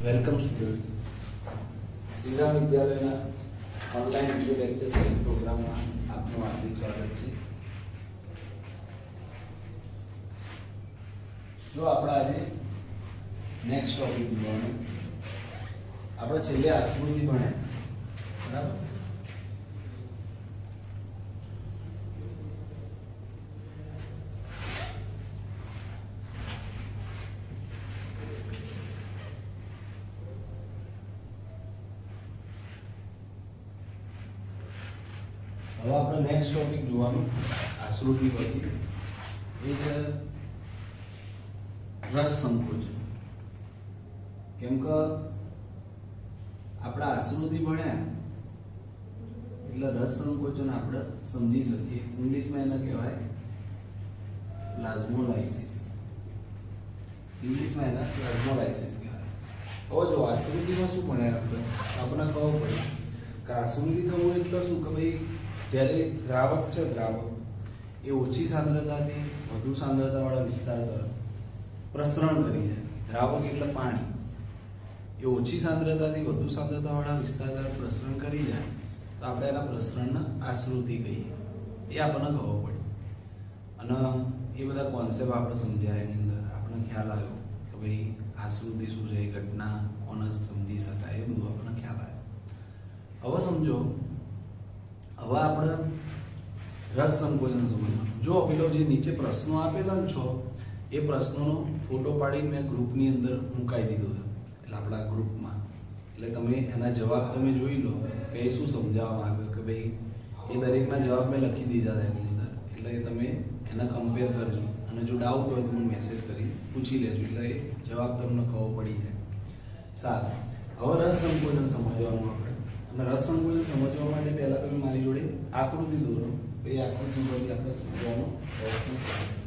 Welcome students. Jhira વિદ્યાલયના online video lecture series પ્રોગ્રામમાં આપનું હાર્દિક સ્વાગત છે. જો આપણે આજે નેક્સ્ટ ટોપિક જોવાનું. આપણે છેલ્લે આકૃતિ ભણ્યા, બરાબર? હવે આપણે નેક્સ્ટ ટોપિક જોવાનું આકૃતિ પછી એ છે રસ સંકોચન. કેમ કે આપણે આકૃતિ ભણ્યા એટલે રસ સંકોચન આપણે સમજી શકીએ. ઇંગ્લિશમાં એને કહેવાય પ્લાઝ્મોલાઇસિસ. ઇંગ્લિશમાં એને પ્લાઝ્મોલાઇસિસ કહેવાય. હવે જો આકૃતિમાં શું ભણ્યા આપણે ખબર પડે કે આકૃતિ થવું એટલે શું કે ભાઈ જ્યારે દ્રાવક છે, દ્રાવક એ ઓછી સાંદ્રતાથી વધુ સાંદ્રતાવાળા વિસ્તાર તરફ પ્રસરણ કરી જાય. દ્રાવક એટલે પાણી, એ ઓછી સાંદ્રતાથી વધુ સાંદ્રતાવાળા વિસ્તાર તરફ પ્રસરણ કરી જાય તો આપણે એના પ્રસરણને આકૃતિ કહીએ. એ આપણને ખબર પડે અને એ બધા કોન્સેપ્ટ આપણે સમજ્યા. એની અંદર આપણને ખ્યાલ આવ્યો કે ભાઈ આકૃતિ શું છે, ઘટના કોને સમજી શકાય, એ બધું આપણને ખ્યાલ આવ્યો. હવે સમજો, હવે આપણે રસ સંકોચન સમજવાનું. જો પેલો જે નીચે પ્રશ્નો આપેલા ને છો એ પ્રશ્નોનો ફોટો પાડીને મેં ગ્રુપની અંદર મુકાઈ દીધો છે, એટલે આપણા ગ્રુપમાં. એટલે તમે એના જવાબ તમે જોઈ લો કે એ શું સમજાવવા માંગે કે ભાઈ એ દરેકના જવાબ મેં લખી દીધા હતા એની અંદર. એટલે તમે એના કમ્પેર કરજો અને જો ડાઉટ હોય તો મને મેસેજ કરી પૂછી લેજો, એટલે એ જવાબ તમને ખબર પડી જાય. સારું, હવે રસ સંકોચન સમજવાનું આપણે. અને રસ સંકોચન સમજવા માટે પહેલા તમે મારી જોડે આકૃતિ દોરો. એ આકૃતિ પરથી આપણે સમજવાનો પ્રયત્ન કરીએ.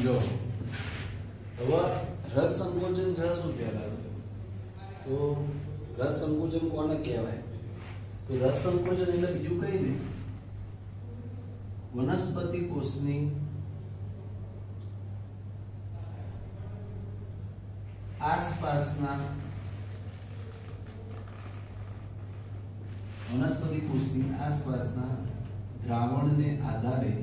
જો હવે રસ સંકોચન છે શું પહેલા તો રસ સંકોચન કોને કહેવાય? તો રસ સંકોચન એટલે બીજું કઈ નહીં, વનસ્પતિ કોષની આસપાસના વનસ્પતિ કોષની આસપાસના દ્રાવણને આધારે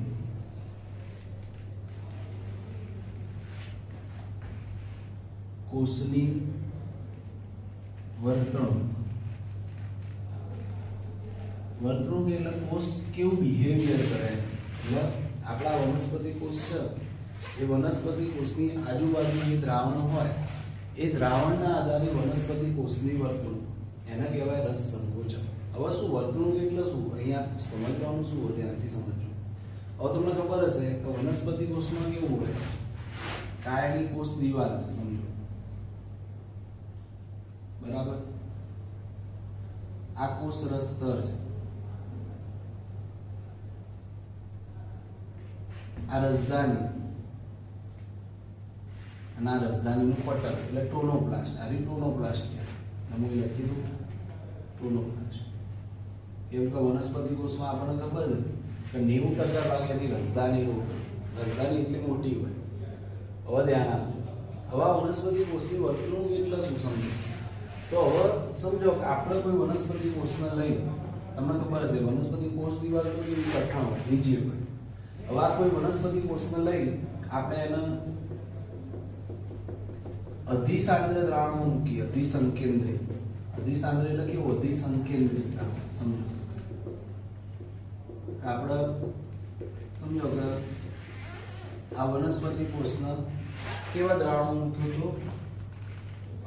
કોષની વર્તણૂક એટલે કોષ કેવું બિહેવિયર કરે. એટલે આપણા વનસ્પતિ કોષ છે એ વનસ્પતિ કોષની આજુબાજુ જે દ્રાવણ હોય એ દ્રાવણના આધારે વનસ્પતિ કોષની વર્તણૂક એને કહેવાય રસ સંકોચન. હવે શું વર્તણૂક એટલે શું અહીંયા સમજવાનું શું હોય ત્યાંથી સમજવું. હવે તમને ખબર હશે કે વનસ્પતિ કોષમાં કેવું હોય, કાયમી કોષ દિવાલ છે સમજો, બરાબર. આ કોષ રસ્તર છે, આ રસધાની અને આ રસધાનીનું પટલ એટલે ટોનોપ્લાસ્ટ. આ ટોનોપ્લાસ્ટ હું લખી દઉં ટોનોપ્લાસ્ટ. કેમ કે વનસ્પતિ કોષમાં આપણને ખબર છે કે 90% ભાગ એની રસધાની હોય. રસધાની એટલી મોટી હોય. હવે ધ્યાન આપજો. હવે વનસ્પતિ કોષની વર્તણૂક એટલે શું સમજો. તો હવે સમજો કે આપણે કોઈ વનસ્પતિ કોષને લઈ, તમને ખબર હશે વનસ્પતિ કોષ દિવાલ તો કેવી કઠણ હોય, રિજિડ હોય. હવે આ કોઈ વનસ્પતિ કોષને લઈ આપણે એને અધિસાંદ્ર દ્રાવણમાં મૂકીએ. અધિસંકેન્દ્રિત. અધિસાંદ્ર એટલે કેવું, અધિસંકેન્દ્રિત દ્રાવણ. સમજો આપણે સમજો કે આ વનસ્પતિ કોષને કેવા દ્રાવણમાં મૂક્યું તો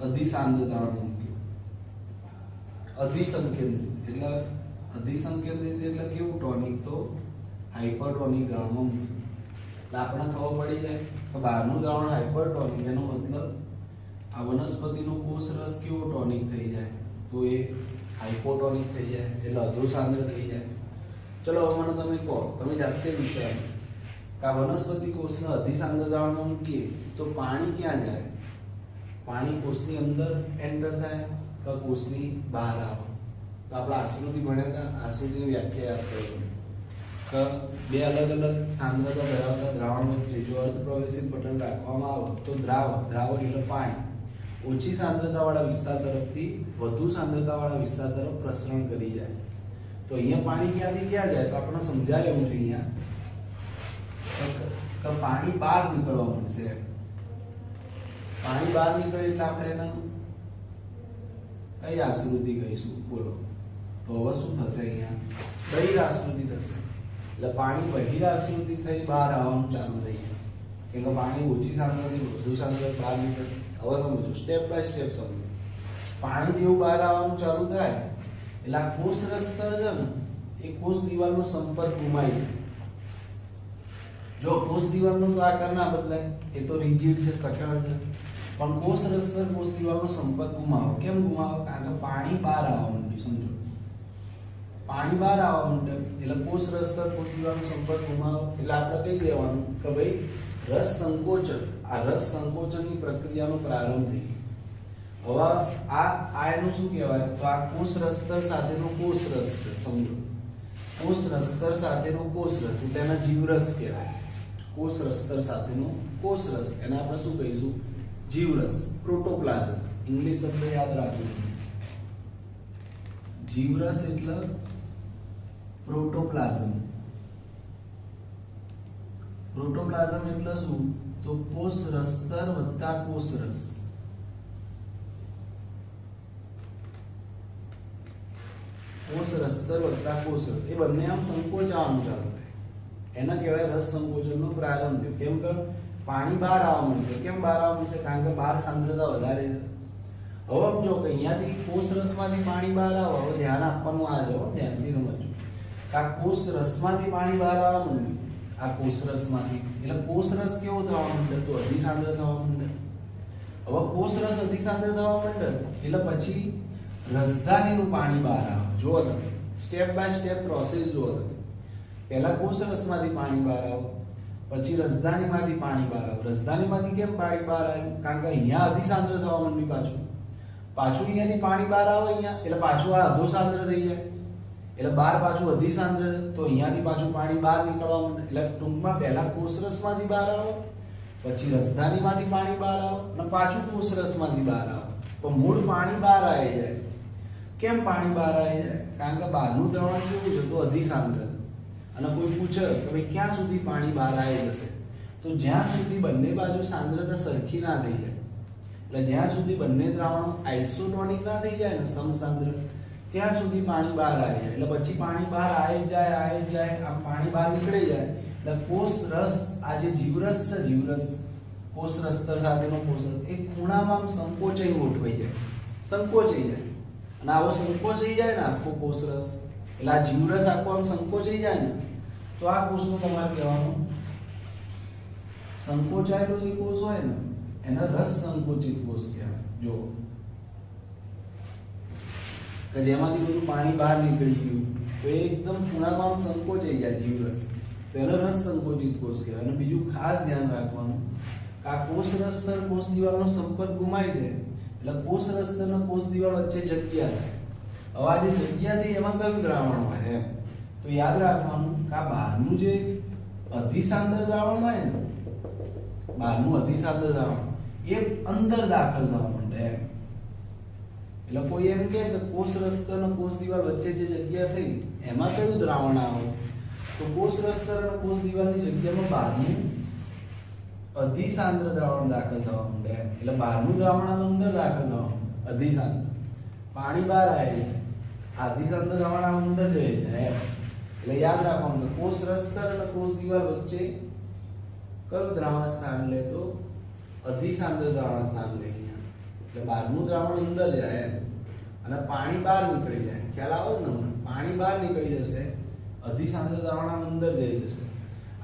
અધિસાંદ્ર દ્રાવણમાં મૂક્યું. અધિસંકેન્દ્રિત એટલે અધિસંકેન્દ્રિત એટલે કેવું ટોનિક તો હાઇપરટોનિક દ્રાવણમાં મૂક્યું. એટલે આપણને ખબર પડી જાય કે બહારનું દ્રાવણ હાઇપરટોનિક એનો મતલબ આ વનસ્પતિનો કોષ રસ કેવો ટોનિક થઈ જાય તો એ હાઇપોટોનિક થઈ જાય એટલે અધોસાંદ્ર થઈ જાય. ચલો હવે મને તમે કહો, તમે જાતે વિચારો કે આ વનસ્પતિ કોષને અધિસાંદ્ર દ્રાવણમાં મૂકીએ તો પાણી ક્યાં જાય? પાણી કોષની અંદર એન્ટર થાય કે કોષની બહાર આવે? તો આપણે આશ્રુતિ ભણ્યા હતા, આશ્રુતિની વ્યાખ્યા યાદ કરો કે બે અલગ અલગ સાંદ્રતા ધરાવતા દ્રાવણ વચ્ચે જો અર્ધપ્રવેશી પટલ રાખવામાં આવે તો દ્રાવક એટલે પાણી ઓછી સાંદ્રતાવાળા વિસ્તાર તરફથી વધુ સાંદ્રતાવાળા વિસ્તાર તરફ પ્રસરણ કરી જાય. તો અહીંયા પાણી ક્યાંથી ક્યાં જાય? તો આપણે સમજાય એવું છે અહીંયા કે પાણી બહાર નીકળવા માંડશે. પાણી બહાર નીકળે એટલે આપણે એને કઈ આશ્રુતિ કહીશું બોલો? તો હવે શું થશે? અહીંયા બહિરાશ્રુતિ થશે. એટલે પાણી બહિરાશ્રુતિ થઈ બહાર આવવાનું ચાલુ થઈ જાય. કેમ કે પાણી ઓછી સાંદ્રતાથી વધુ સાંદ્રતા બહાર નીકળે. હવે સમજો, સ્ટેપ બાય સ્ટેપ સમજો. પાણી જેવું બહાર આવવાનું ચાલુ થાય એટલે આ કોષ રસ્તર છે ને એ કોષ દિવાલનો સંપર્ક ગુમાવી જાય. જો કોષ દિવાલનો તો આકાર ના બદલાય, એ તો રિજિડ છે, કઠણ છે, પણ કોષ રસ્તર કોષ દિવાલનો સંપર્ક ગુમાવો. કેમ ગુમાવો? કારણ કે પાણી બહાર આવવા માંડ્યું. સમજો, પાણી બહાર આવવા માંડે એટલે કોષ રસ્તર કોષ દિવાલનો સંપર્ક ગુમાવો એટલે આપણે કહી દેવાનું કે ભાઈ રસ સંકોચન. આ રસ સંકોચનની પ્રક્રિયાનો પ્રારંભ થઈ ગયો. હવે આ એનું શું કહેવાય? તો આ કોષ રસ્તર સાથેનો કોષ રસ છે. સમજો, કોષ રસ્તર સાથેનો કોષ રસ એટલે એના જીવરસ કહેવાય. કોષ રસ્તર સાથેનો કોષ રસ એને આપણે શું કહીશું? જીવરસ. પ્રોટોપ્લાઝમ ઇંગ્લિશ શબ્દ યાદ રાખજો. જીવરસ એટલે પ્રોટોપ્લાઝમ. પ્રોટોપ્લાઝમ એટલે શું? તો કોષ રસ્તર વત્તા કોષ રસ. કોષ રસ્તર વત્તા કોષ રસ એ બંને આમ સંકોચાવાનું ચાલુ થાય. એના કહેવાય રસ સંકોચનનો પ્રારંભ થયો. કેમ કે પાણી બહાર આવવા મળશે. કેમ બહાર આવવા મળશે? કારણ કે બહાર સાંદ્રતા વધારે છે. હવે સમજો કે અહીંયાથી કોષ રસમાંથી પાણી બહાર આવે. હવે ધ્યાન આપવાનું આ જો, ધ્યાનથી સમજો. આ કોષ રસમાંથી પાણી બહાર આવવા માંડ્યું. આ કોષ રસમાંથી એટલે કોષ રસ કેવો થવા માંડે? તો અધિસાંદ્ર થવા માંડે. હવે કોષ રસ અધિસાંદ્ર થવા માંડે એટલે પછી રસધાનીનું પાણી બહાર આવે. જુઓ તમે, સ્ટેપ બાય સ્ટેપ પ્રોસેસ જુઓ તમે. પહેલા કોષ રસમાંથી પાણી બહાર આવે, પછી રસધાનીમાંથી પાણી બહાર આવે. રસધાનીમાંથી કેમ પાણી બહાર આવ્યું? કારણ કે અહીંયા અધિસાંદ્ર થવા માંડ્યું. પાછું અહીંયાથી પાણી બહાર આવે અહીંયા એટલે પાછું આ અધોસાંદ્ર થઈ જાય એટલે બહાર પાછું અધિસાંદ્ર. તો અહીંયાથી પાછું પાણી બહાર નીકળવા માંડે એટલે ટૂંકમાં પહેલા કોષરસમાંથી બહાર આવે, પછી રસધાનીમાંથી પાણી બહાર આવે અને પાછું કોષરસમાંથી બહાર આવે. પણ મૂળ પાણી બહાર આવી જાય. કેમ પાણી બહાર આવી જાય? કારણ કે બહારનું દ્રાવણ કેવું છે તો અધિસાંદ્ર છે. અને કોઈ પૂછે કે ભાઈ ક્યાં સુધી પાણી બહાર આવી જશે, તો જ્યાં સુધી બંને બાજુ સાંદ્રતા સરખી ના થઈ જાય, એટલે જ્યાં સુધી બંને દ્રાવણો આઇસોટોનિક ના થઈ જાય ને સમસાંદ્ર, ત્યાં સુધી પાણી બહાર આવી જાય. એટલે પછી પાણી બહાર આવી જાય આમ પાણી બહાર નીકળી જાય એટલે કોષ રસ, આ જે જીવરસ છે, જીવરસ કોષ રસ્તર સાથેનો કોષ એક ખૂણામાં આમ સંકોચાઈ ગોઠવાઈ જાય, સંકોચાઈ જાય. અને આવો સંકોચાઈ જાય ને આખો કોષ રસ, એટલે આ જીવરસ આખો આમ સંકોચાઈ જાય ને તો આ કોષનો તમારે કહેવાનું સંકોચાયેલો જે કોષ હોય ને એને રસ સંકોચિત કોષ કહેવાય. જો કે જેમાંથી બધું પાણી બહાર નીકળી ગયું તો એકદમ ખૂણામાં આમ સંકોચાઈ જાય જીવરસ, તો એને રસ સંકોચિત કોષ કહેવાય. અને બીજું ખાસ ધ્યાન રાખવાનું કે આ કોષ રસતર કોષ દિવાલનો સંપર્ક ગુમાવી દે એટલે કોષ રસતર અને કોષ દિવાલ વચ્ચે જગ્યા રહે. હવે આ જે જગ્યા થઈ એમાં કયું દ્રાવણ હોય એમ તો યાદ રાખવાનું કે આ બહારનું જે અધિસાંદ્ર દ્રાવણ હોય ને, બહારનું અધિસાંદ્ર દ્રાવણ એ અંદર દાખલ થવા માંડે એમ. એટલે કોઈ એમ કે કોષ રસ્તર અને કોષ દિવાલ વચ્ચે જે જગ્યા થઈ એમાં કયું દ્રાવણ આવે તો કોષ રસ્તર અને કોષ દિવાલની જગ્યામાં બહારનું અધિસાંદ્ર દ્રાવણ દાખલ થવા માંડે. એટલે બહારનું દ્રાવણ અંદર દાખલ થવા અધિસાંદ્ર, પાણી બહાર આવે અધિસાંદ્ર દ્રાવણ અંદર જઈ જાય. એટલે યાદ રાખવાનું કે કોષ રસ્તર અને કોષ દિવાલ વચ્ચે કયું દ્રાવણ સ્થાન લે તો અધિસાંદ્ર દ્રાવણ સ્થાન લે. એટલે બહારનું દ્રાવણ અંદર જાય અને પાણી બહાર નીકળી જાય. ખ્યાલ આવે ને? પાણી બહાર નીકળી જશે, અધિસાંદ્ર દ્રાવણ અંદર જઈ જશે.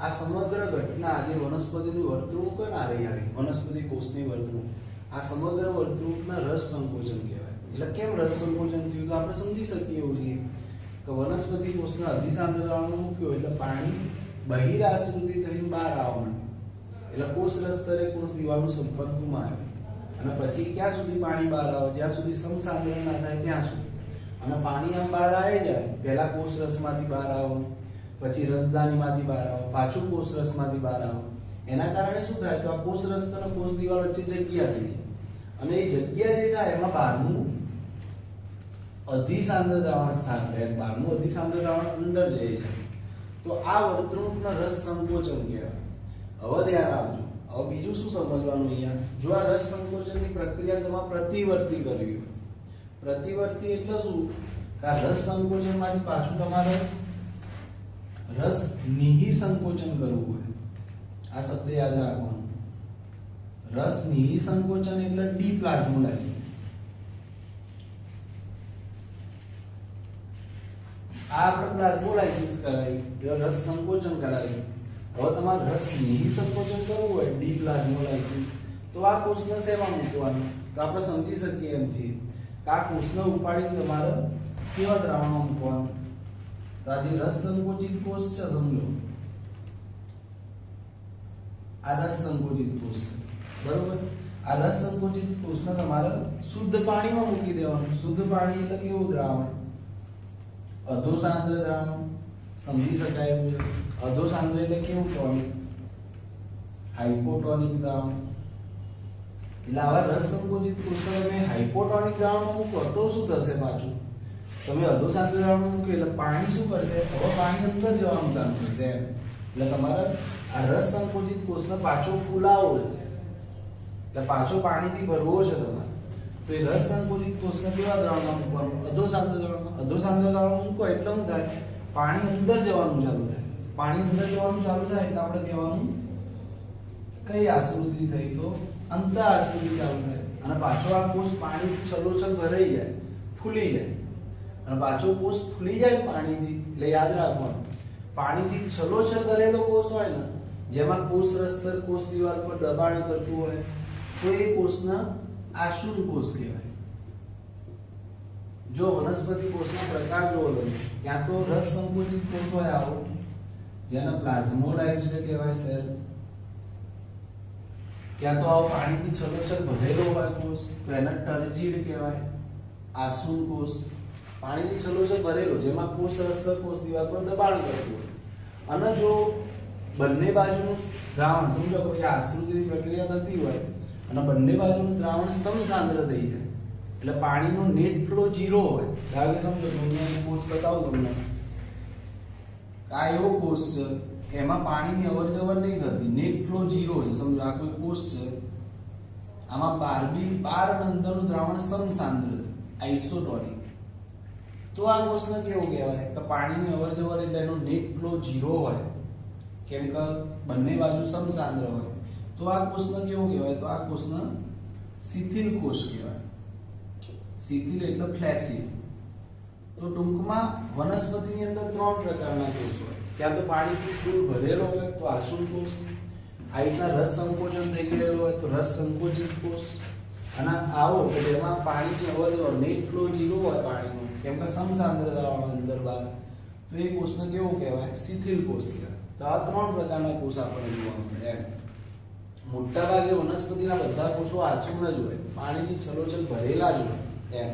આ સમગ્ર ઘટના જે વનસ્પતિની વર્તણૂક ના રહી આવી, વનસ્પતિ કોષની વર્તણૂક, આ સમગ્ર વર્તણૂકના રસ સંકોચન કહેવાય. એટલે કેમ રસ સંકોચન થયું તો આપણે સમજી શકીએ એવું છે કે વનસ્પતિ કોષના અધિસાંદ્ર દ્રાવણ મૂક્યો એટલે પાણી બહિરાશ્રુતિ થઈને બહાર આવવા માંડ્યું. એટલે કોષ રસ્તરે કોષ દિવાલનો સંપર્ક ગુમાવ્યો અને પછી ક્યાં સુધી પાણી બહાર આવે? જ્યાં સુધી સમસાંદ્ર ના થાય ત્યાં સુધી. અને પાણી આમ બહાર આવી જાય, પહેલા કોષ રસમાંથી બહાર આવે, પછી રસદાનીમાંથી બહાર આવે, પાછું કોષ રસમાંથી બહાર આવે. એના કારણે શું થાય તો આ કોષ રસ અને કોષ દિવાલ વચ્ચે જગ્યા થઈ જાય અને એ જગ્યા જે થાય એમાં બહારનું અધિસાંદ્ર દ્રાવણ સ્થાન લે, બહારનું અધિસાંદ્ર દ્રાવણ અંદર જઈ જાય. તો આ વર્તણૂકના રસ સંકોચન કહેવાય. હવે ધ્યાન આપજો. હવે બીજું શું સમજવાનું અહીંયા? જો આ રસ સંકોચનની પ્રક્રિયા તમારે પ્રતિવર્તી કરવી હોય, પ્રતિવર્તી એટલે શું કે આ રસ સંકોચનમાંથી પાછું તમારે રસ નિહિસંકોચન કરવું હોય. આ શબ્દ યાદ રાખવાનો. રસ નિહિસંકોચન એટલે ડીપ્લાઝ્મોલાઇસિસ. આ આપણે પ્લાઝ્મોલાઇસિસ કરાવી, રસ સંકોચન કરાવી. હવે તમારે રસ નિહિસંકોચન કરવું હોય ડીપ્લાઝ્મોલાઇસિસ તો આ કોષને શેમાં મૂકવાનું? તો આપણે સમજી શકીએ એમ છીએ કે આ કોષને ઉપાડીને તમારે કેવા દ્રાવણમાં મૂકવાનું? તો આ જે રસ સંકોચિત કોષ છે સમજો, આ રસ સંકોચિત કોષ છે બરોબર. આ રસ સંકોચિત કોષને તમારે શુદ્ધ પાણીમાં મૂકી દેવાનું. શુદ્ધ પાણી એટલે કેવું દ્રાવણ? અધોસાંદ્ર દ્રાવણ. સમજી શકાય એવું છે. અધોસાંદ્ર એટલે કેવું? ટોનિક, હાઇપોટોનિક દ્રાવણ. એટલે આવા રસ સંકોચિત કોષને તમે હાઇપોટોનિક દ્રાવણમાં મૂકો તો શું થશે? પાછું તમે અધોસાંદ્ર દ્રાવણ મૂકો એટલે પાણી શું કરશે? હવે પાણી અંદર જવાનું ચાલુ થશે. એટલે તમારે આ રસ સંકોચિત કોષને પાછો ફૂલાવવો છે, એટલે પાછો પાણીથી ભરવો છે તમારે. તો એ રસ સંકોચિત કોષને કેવા દ્રાવણમાં મૂકવાનું? અધોસાંદ્ર દ્રાવણમાં. અધોસાંદ્ર દ્રાવણ મૂકો એટલે શું થાય? પાણી અંદર જવાનું ચાલુ થાય. પાણી અંદર જવાનું ચાલુ થાય એટલે આપણે કહેવાનું કઈ આશ્રુતિ થઈ? તો અંતઃ આશ્રુતિ ચાલુ થાય. અને પાછો આ કોષ પાણી છલોછલ ભરાઈ જાય, ફૂલી જાય. અને પાછો કોષ ફૂલી જાય પાણીથી એટલે યાદ રાખવાનું પાણીથી છલોછલ ભરેલો કોષ હોય ને, જેમાં કોષ રસ્તર કોષ દિવાલ પર દબાણ કરતું હોય તો એ કોષના આશુન કોષ કહેવાય. જો વનસ્પતિ કોષના પ્રકાર જોવો તમે, ક્યાં તો રસ સંકોચિત કોષ હોય આવો જેને પ્લાઝ્મોડાઇઝ્ડ કહેવાય સેલ, ક્યાં તો આવો પાણીથી છલોછલ ભરેલો હોય કોષ તો એને ટર્જીડ કહેવાય. આસુન કોષ પાણીથી છલોછલ ભરેલો જેમાં કોષ રસ્તર કોષ દિવાલ પર દબાણ કરતું હોય. અને જો બંને બાજુનું દ્રાવણ સમજો કે આશ્રુતિની પ્રક્રિયા થતી હોય અને બંને બાજુનું દ્રાવણ સમસાંદ્ર થઈ જાય એટલે પાણીનો નેટ ફ્લો 0 હોય. ધારો કે સમજો તમને કોષ બતાવું તમને આ એવો કોષ છે કે એમાં પાણીની અવરજવર નહીં થતી, નેટ ફ્લો 0 છે. સમજો આ કોઈ કોષ છે, આમાં બાર અને અંદરનું દ્રાવણ સમસાંદ્ર છે, આઇસોટોનિક. તો આ કોષને કેવું કહેવાય કે પાણીની અવરજવર એટલે એનો નેટ ફ્લો 0 હોય, કેમ કે બંને બાજુ સમસાંદ્ર હોય. તો આ કોષને કેવું કહેવાય? તો આ કોષને શિથિલ કોષ કહેવાય. શિથિલ એટલે ફ્લેસિડ. તો ટૂંકમાં વનસ્પતિની અંદર 3 પ્રકારના કોષ હોય. ક્યાં તો પાણીથી ફૂલ ભરેલો હોય તો આસુલ કોષ, આ રીતના રસ સંકોચન થઈ ગયેલો હોય તો રસ સંકોચિત કોષ, અને આવો કે જેમાં પાણીની અવરજવર નેટ ફ્લો 0 હોય પાણીનો, કેમ કે સમસાંદ્રતા હોય અંદર બહાર, તો એ કોષને કેવું કહેવાય? શિથિલ કોષ કહેવાય. તો આ 3 પ્રકારના કોષ આપણને જોવા મળે એમ. મોટા ભાગે વનસ્પતિના બધા કોષો આસુલ જ હોય, પાણીથી છલોછલ ભરેલા જ હોય એમ.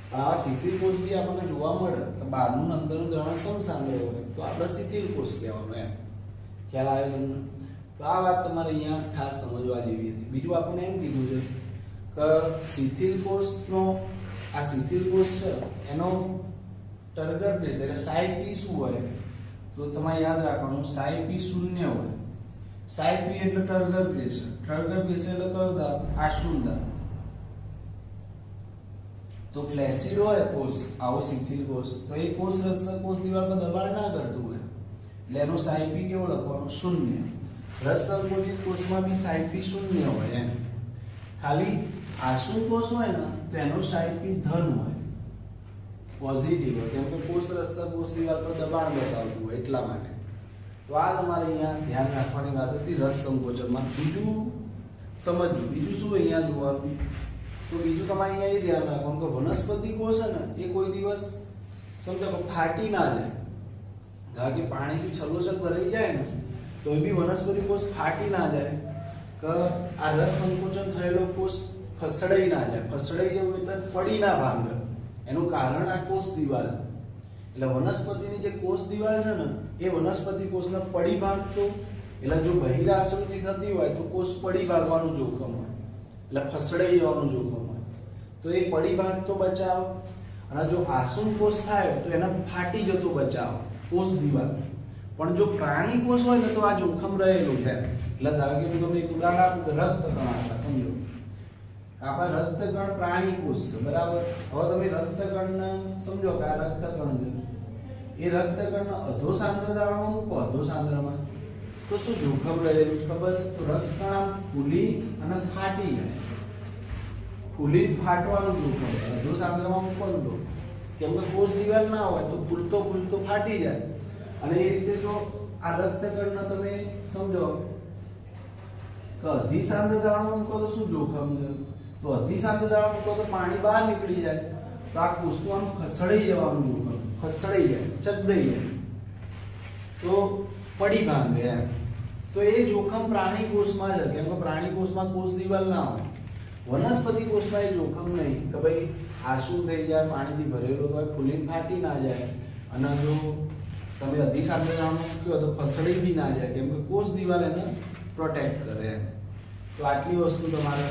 પણ આવા શિથિલ કોષ બી આપણને જોવા મળે કે બહારનું અંદરનું દ્રાવણ સમસાંદ્ર હોય તો આપણે શિથિલ કોષ કહેવાનું એમ. ખ્યાલ આવે તમને? તો આ વાત તમારે અહીંયા ખાસ સમજવા જેવી હતી. બીજું આપણને એમ કીધું છે કે શિથિલ કોષનો આ શિથિલ કોષ છે એનો ટર્ગર પ્રેશર એટલે સાઈ પી શું હોય? તો તમારે યાદ રાખવાનું સાઈ પી 0 હોય. સાઈ પી એટલે ટર્ગર પ્રેશર. ટર્ગર પ્રેશર એટલે કયો દાબ? આશુલ દાબ. તો ફ્લેસિડ હોય કોષ, આવો શિથિલ કોષ, તો એ કોષ રસના કોષ દિવાલ પર દબાણ ના કરતું હોય એટલે એનો સાઈ પી કેવો લખવાનો? 0. રસ સંકોચિત કોષમાં બી સાઈ પી 0 હોય એમ. ખાલી આસુલ કોષ હોય ને તો એનો સાઈ પી ધન હોય, પોઝિટિવ હોય, કેમ કે કોષ રસના કોષ દિવાલ પર દબાણ બતાવતું હોય એટલા માટે. તો આ તમારે અહીંયા ધ્યાન રાખવાની વાત હતી રસ સંકોચનમાં. બીજું સમજવું, બીજું શું અહીંયા જોવાનું? તો બીજું તમારે અહીંયા એ ધ્યાન રાખવાનું કે વનસ્પતિ કોષ છે ને એ કોઈ દિવસ સમજો કે ફાટી ના જાય. ધારો કે પાણીથી છલોછલ ભરાઈ જાય ને તો એ બી વનસ્પતિ કોષ ફાટી ના જાય, કે આ રસ સંકોચન થયેલો કોષ ફસડાઈ ના જાય. ફસડાઈ જવું એટલે પડી ના ભાંગે. એનું કારણ આ કોષ દિવાલ. એટલે વનસ્પતિની જે કોષ દિવાલ છે ને એ વનસ્પતિ કોષને પડી ભાંગતો, એટલે જો બહિરાશ્રુતિ થતી હોય તો કોષ પડી ભાગવાનું જોખમ હોય, એટલે ફસડાઈ જવાનું જોખમ હોય. તો એ પડી ભાગતો બચાવ, અને જો આસુલ કોષ થાય તો એને ફાટી જતો બચાવ કોષ દિવાલ. પણ જો પ્રાણી કોષ હોય ને તો આ જોખમ રહેલું છે. એટલે ધારો કે હું તમને એક ઉદાહરણ આપું કે રક્તકણ આપણા સમજો આપણા રક્તકણ પ્રાણી કોષ છે, બરાબર. હવે તમે રક્તકણને સમજો કે આ રક્તકણ છે, એ રક્તકણ અધોસાંદ્ર દ્રાવણમાં મૂકો, અધોસાંદ્રમાં, તો શું જોખમ રહેલું ખબર? તો રક્તકણ આમ ફૂલી અને ફાટી જાય. ફૂલી ફાટવાનું જોખમ અધોસાંદ્રમાં મૂકો તો, કેમ કે કોષ દિવાલ ના હોય તો ફૂલતો ફૂલતો ફાટી જાય. અને એ રીતે જો આ રક્તકણને તમે સમજો કે અધિસાંદ્ર દ્રાવણમાં મૂકો તો શું જોખમ છે? તો અધિસાંદ્ર દ્રાવણ મૂકો તો પાણી બહાર નીકળી જાય, તો આ કોષનું આમ ખસડાઈ જવાનું જોખમ, ખસડાઈ જાય, ચગડાઈ જાય, તો પડી ભાંગે એમ. તો એ જોખમ પ્રાણી કોષમાં છે, કેમ કે પ્રાણી કોષમાં કોષ દિવાલ ના હોય. વનસ્પતિ કોષમાં એ જોખમ નહીં કે ભાઈ આસુલ થઈ જાય, પાણીથી ભરેલો હોય, ફૂલીને ફાટી ના જાય, અને જો તમે અધિસાંદ્ર દ્રાવણ મૂક્યો તો ફસડી બી ના જાય, કેમ કે કોષ દિવાલ એને પ્રોટેક્ટ કરે. તો આટલી વસ્તુ તમારે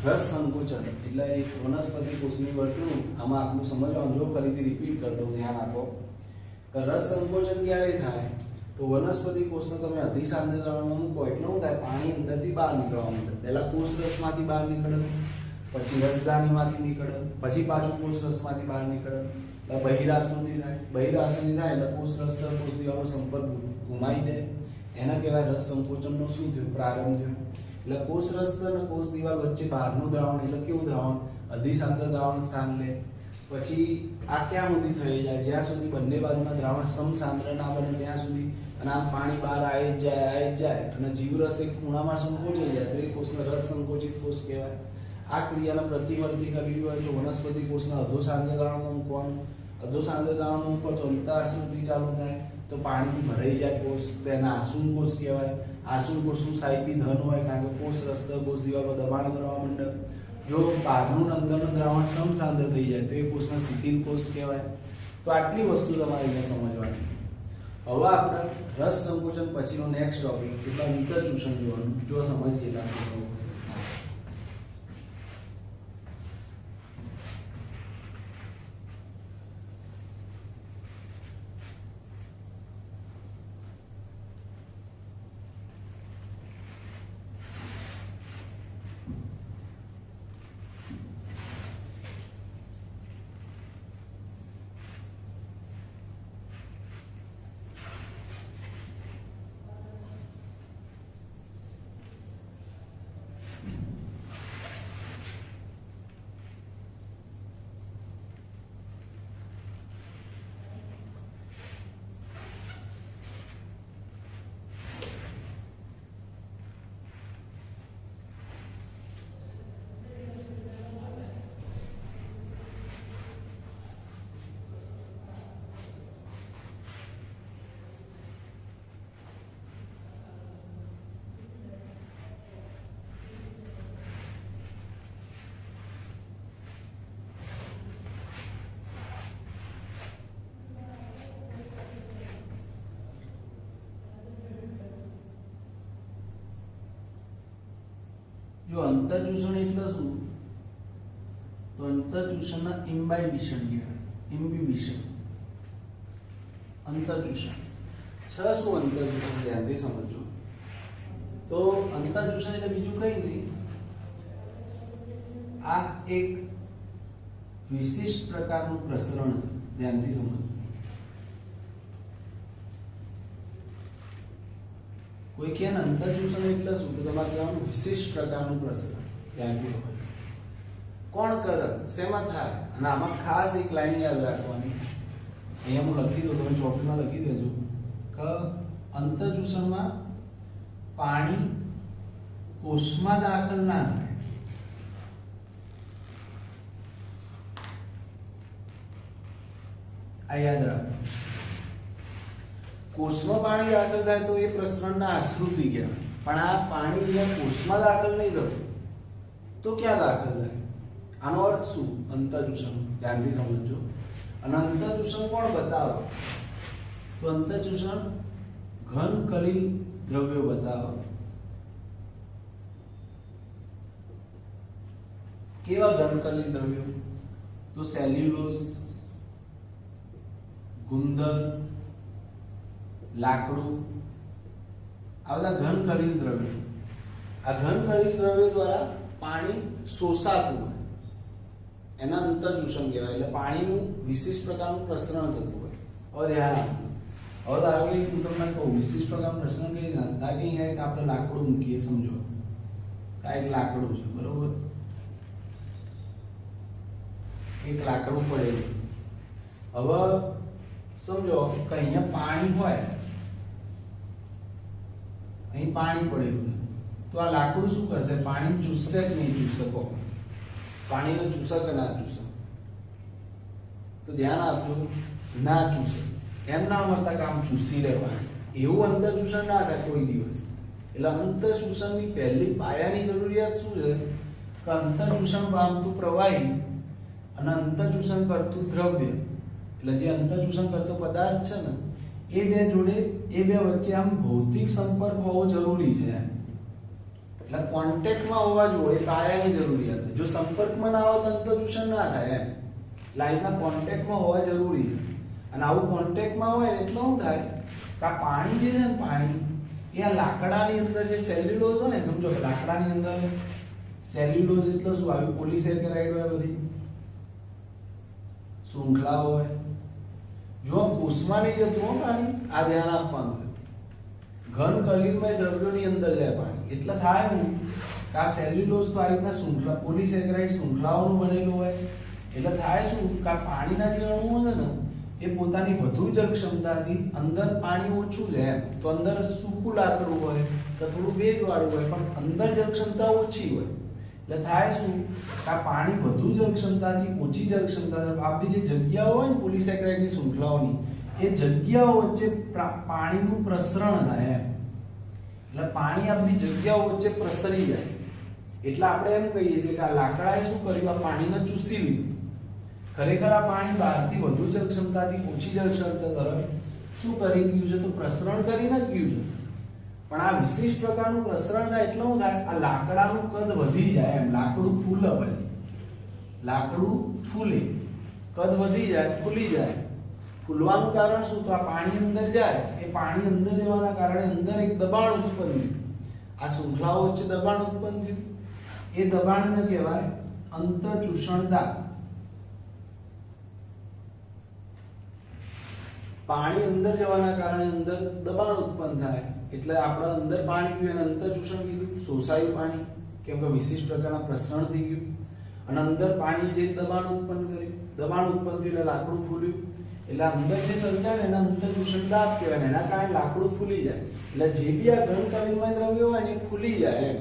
રસ સંકોચન એટલે એક વનસ્પતિ કોષની વર્તણૂક આમાં આટલું સમજવાનું. જો ફરીથી રિપીટ કરતો ધ્યાન આપો કે રસ સંકોચન ક્યારે થાય? તો વનસ્પતિ કોષને તમે અધિસાંદ્ર દ્રાવણમાં મૂકો એટલે શું થાય? પાણી અંદરથી બહાર નીકળવા માંડે. પહેલા કોષ રસમાંથી બહાર નીકળે, પછી રસદાનીમાંથી નીકળે, પછી પાછું કોષ રસમાંથી બહાર નીકળે, બહિરાશ્રુતિ થાય. બહિરાશ્રુતિ થાય એટલે કોષ રસ કોષ દિવાલનો સંપર્ક ગુમાવી દે. એના કહેવાય રસ સંકોચનનો શું થયું? પ્રારંભ થયો. એટલે કોષ રસ અને કોષ દિવાલ વચ્ચે બહારનું દ્રાવણ એટલે કેવું દ્રાવણ? અધિસાંદ્ર દ્રાવણ સ્થાન લે. પછી આ ક્યાં સુધી થઈ જાય? જ્યાં સુધી બંને બાજુના દ્રાવણ સમસાંદ્ર ના બને ત્યાં સુધી. અને આમ પાણી બહાર આવી જ જાય અને જીવરસ એક ખૂણામાં સંકોચાઈ જાય તો એ કોષને રસ સંકોચિત કોષ કહેવાય. આ ક્રિયાને પ્રતિવર્તી કરવી હોય તો વનસ્પતિ કોષના અધોસાંદ્ર દ્રાવણમાં મૂકવાનું. અધોસાંદ્ર દ્રાવણમાં મૂકો તો અંતઃઆશ્રુતિ ચાલુ થાય, તો પાણીથી ભરાઈ જાય કોષ, તો એને આસુલ કોષ કહેવાય. આસુલ કોષનું સાઈપી ધન હોય, કારણ કે કોષ રસ્તા કોષ દિવાલ પર દબાણ કરવા માંડે. જો બહારનું અંદરનું દ્રાવણ સમસાંદ્ર થઈ જાય તો એ કોષને શિથિલ કોષ કહેવાય. તો આટલી વસ્તુ તમારે અહીંયા સમજવાની. હવે આપણે રસ સંકોચન પછીનો નેક્સ્ટ ટોપિક એટલે અંતઃચૂષણ જોવાનું. જો સમજીએ એટલે આપણે ખબર પડશે. જો અંતઃચૂષણ એટલે શું? તો અંતઃચૂષણના ઇમ્બાઇબિશન કહેવાય. ઇમ્બિબિશન અંતઃચૂષણ. શું અંતઃચૂષણ ધ્યાનથી સમજો. તો અંતઃચૂષણ એટલે બીજું કઈ નહીં, આ એક વિશિષ્ટ પ્રકારનું પ્રસરણ. ધ્યાનથી સમજો. કોઈ કે અંતઃચૂષણ એટલે શું? તો તમારે કહેવાનું વિશિષ્ટ પ્રકારનું પ્રસરણ. ધ્યાનથી સમજો. કોણ કરે, શેમાં થાય? અને આમાં ખાસ એક લાઈન યાદ રાખવાની. અહીંયા હું લખી દઉં, તમે ચોકમાં લખી દેજો કે અંતઃચૂષણમાં પાણી કોષમાં દાખલ ના થાય. આ યાદ રાખો. કોષમાં પાણી દાખલ થાય તો એ પ્રસરણના આશ્રુતિ કહેવાય. પણ આ પાણી અહીંયા કોષમાં દાખલ નહીં થતું તો ક્યાં દાખલ થાય? આનો અર્થ શું? અંતઃચૂષણ. ધ્યાનથી સમજો. અને અંતઃચૂષણ કોણ બતાવો? તો અંતઃચૂષણ ઘન કલિલ દ્રવ્યો બતાવો. કેવા ઘન કલિલ દ્રવ્યો? તો સેલ્યુલોઝ, ગુંદર, લાકડું, આ બધા ઘન કલિલ દ્રવ્યો. આ ઘન કલિલ દ્રવ્યો દ્વારા પાણી શોષાતું હોય એના અંતઃચૂષણ કહેવાય. એટલે પાણીનું વિશિષ્ટ પ્રકારનું પ્રસરણ થતું હોય. હવે ધ્યાન આપજો. હવે ધારો કે હું તમને કહું વિશિષ્ટ પ્રકારનું પ્રસરણ કઈ રીતે? કે અહીંયા એક આપણે લાકડું મૂકીએ, સમજો આ એક લાકડું છે, બરોબર? એક લાકડું પડેલું. હવે સમજો કે અહીંયા પાણી હોય, અહીં પાણી પડેલું છે, તો આ લાકડું શું કરશે? પાણી ચૂસશે કે નહીં ચૂસશે? કહો. પાણીને ચૂસે કે ના ચૂસે? તો ધ્યાન આપજો, ના ચૂસે. એમ ના મળતા કામ ચૂસી લે પાણી. એવું અંતઃચૂષણ ના થાય કોઈ દિવસ. એટલે અંતઃચૂષણની પહેલી પાયાની જરૂરિયાત શું છે? કે અંતઃચૂષણ પામતું પ્રવાહી અને અંતઃચૂષણ કરતું દ્રવ્ય, એટલે જે અંતઃચૂષણ કરતો પદાર્થ છે ને એ બે જોડે, એ બે વચ્ચે આમ ભૌતિક સંપર્ક હોવો જરૂરી છે. એટલે કોન્ટેક્ટમાં હોવા જોઈએ, પાયાની જરૂરિયાત છે. જો સંપર્કમાં ના હોય તો અંતઃચૂષણ ના થાય. એમ લાઈનના કોન્ટેક્ટમાં હોવા જરૂરી છે. અને આવું કોન્ટેક્ટમાં હોય એટલે શું થાય? કે આ પાણી જે છે ને, પાણી એ આ લાકડાની અંદર જે સેલ્યુલોઝ હોય ને, સમજો કે લાકડાની અંદર સેલ્યુલોઝ એટલે શું? આવી પોલિસેકેરાઇડ હોય, બધી શૃંખલાઓ હોય. જો કોષમાં નહીં જતું હોય પાણી, આ ધ્યાન આપવાનું છે. ઘન કલિલમય દ્રવ્યોની અંદર જાય પાણી. એટલે થાય હું કે આ સેલ્યુલોઝ તો આ રીતના શૃંખલા, પોલિસેકેરાઇડ શૃંખલાઓનું બનેલું હોય. એટલે થાય શું કે આ પાણીના જે અણુઓ છે ને એ પોતાની વધુ જળ ક્ષમતાથી, અંદર પાણી ઓછું છે એમ તો અંદર સૂકું લાકડું હોય કે થોડું ભેજવાળું હોય, પણ અંદર જળ ક્ષમતા ઓછી હોય. એટલે થાય શું કે આ પાણી વધુ જળ ક્ષમતાથી ઓછી જળ ક્ષમતા, આપણી જે જગ્યાઓ હોય ને પોલિસેકેરાઇડની શૃંખલાઓની, એ જગ્યાઓ વચ્ચે પાણીનું પ્રસરણ થાય એમ. એટલે પાણી આપણી જગ્યાઓ વચ્ચે પ્રસરી જાય. એટલે આપણે એમ કહીએ છીએ કે આ લાકડાએ શું કર્યું? આ પાણીને ચૂસી લીધું. ખરેખર આ પાણી બહારથી વધુ જળ ક્ષમતાથી ઓછી જળ ક્ષમતા તરફ શું કરી ગયું છે? તો પ્રસરણ કરીને જ ગયું છે. પણ આ વિશિષ્ટ પ્રકારનું પ્રસરણ થાય એટલે શું થાય? આ લાકડાનું કદ વધી જાય, એમ લાકડું ફૂલે, પછી લાકડું ફૂલે, કદ વધી જાય, ફૂલી જાય. ફૂલવાનું કારણ શું? તો આ પાણી અંદર જાય, એ પાણી અંદર જવાના કારણે અંદર એક દબાણ ઉત્પન્ન થયું. આ શૃંખલાઓ વચ્ચે દબાણ ઉત્પન્ન થયું. એ દબાણને કહેવાય અંતઃચૂષણ દાબ. પાણી અંદર જવાના કારણે અંદર દબાણ ઉત્પન્ન થાય, એટલે આપણે અંદર પાણી પીવું એને અંતઃચૂષણ કીધું. શોષાયું પાણી, કેમ કે વિશિષ્ટ પ્રકારના પ્રસરણ થઈ ગયું, અને અંદર પાણી જે દબાણ ઉત્પન્ન કર્યું, દબાણ ઉત્પન્ન થયું એટલે લાકડું ફૂલ્યું. એટલે અંદર જે સર્જાય ને એના અંતઃચૂષણ દાબ કહેવાય. એના કારણે લાકડું ફૂલી જાય. એટલે જે બી આ ઘનકલિમય દ્રવ્યો હોય ને એ ફૂલી જાય એમ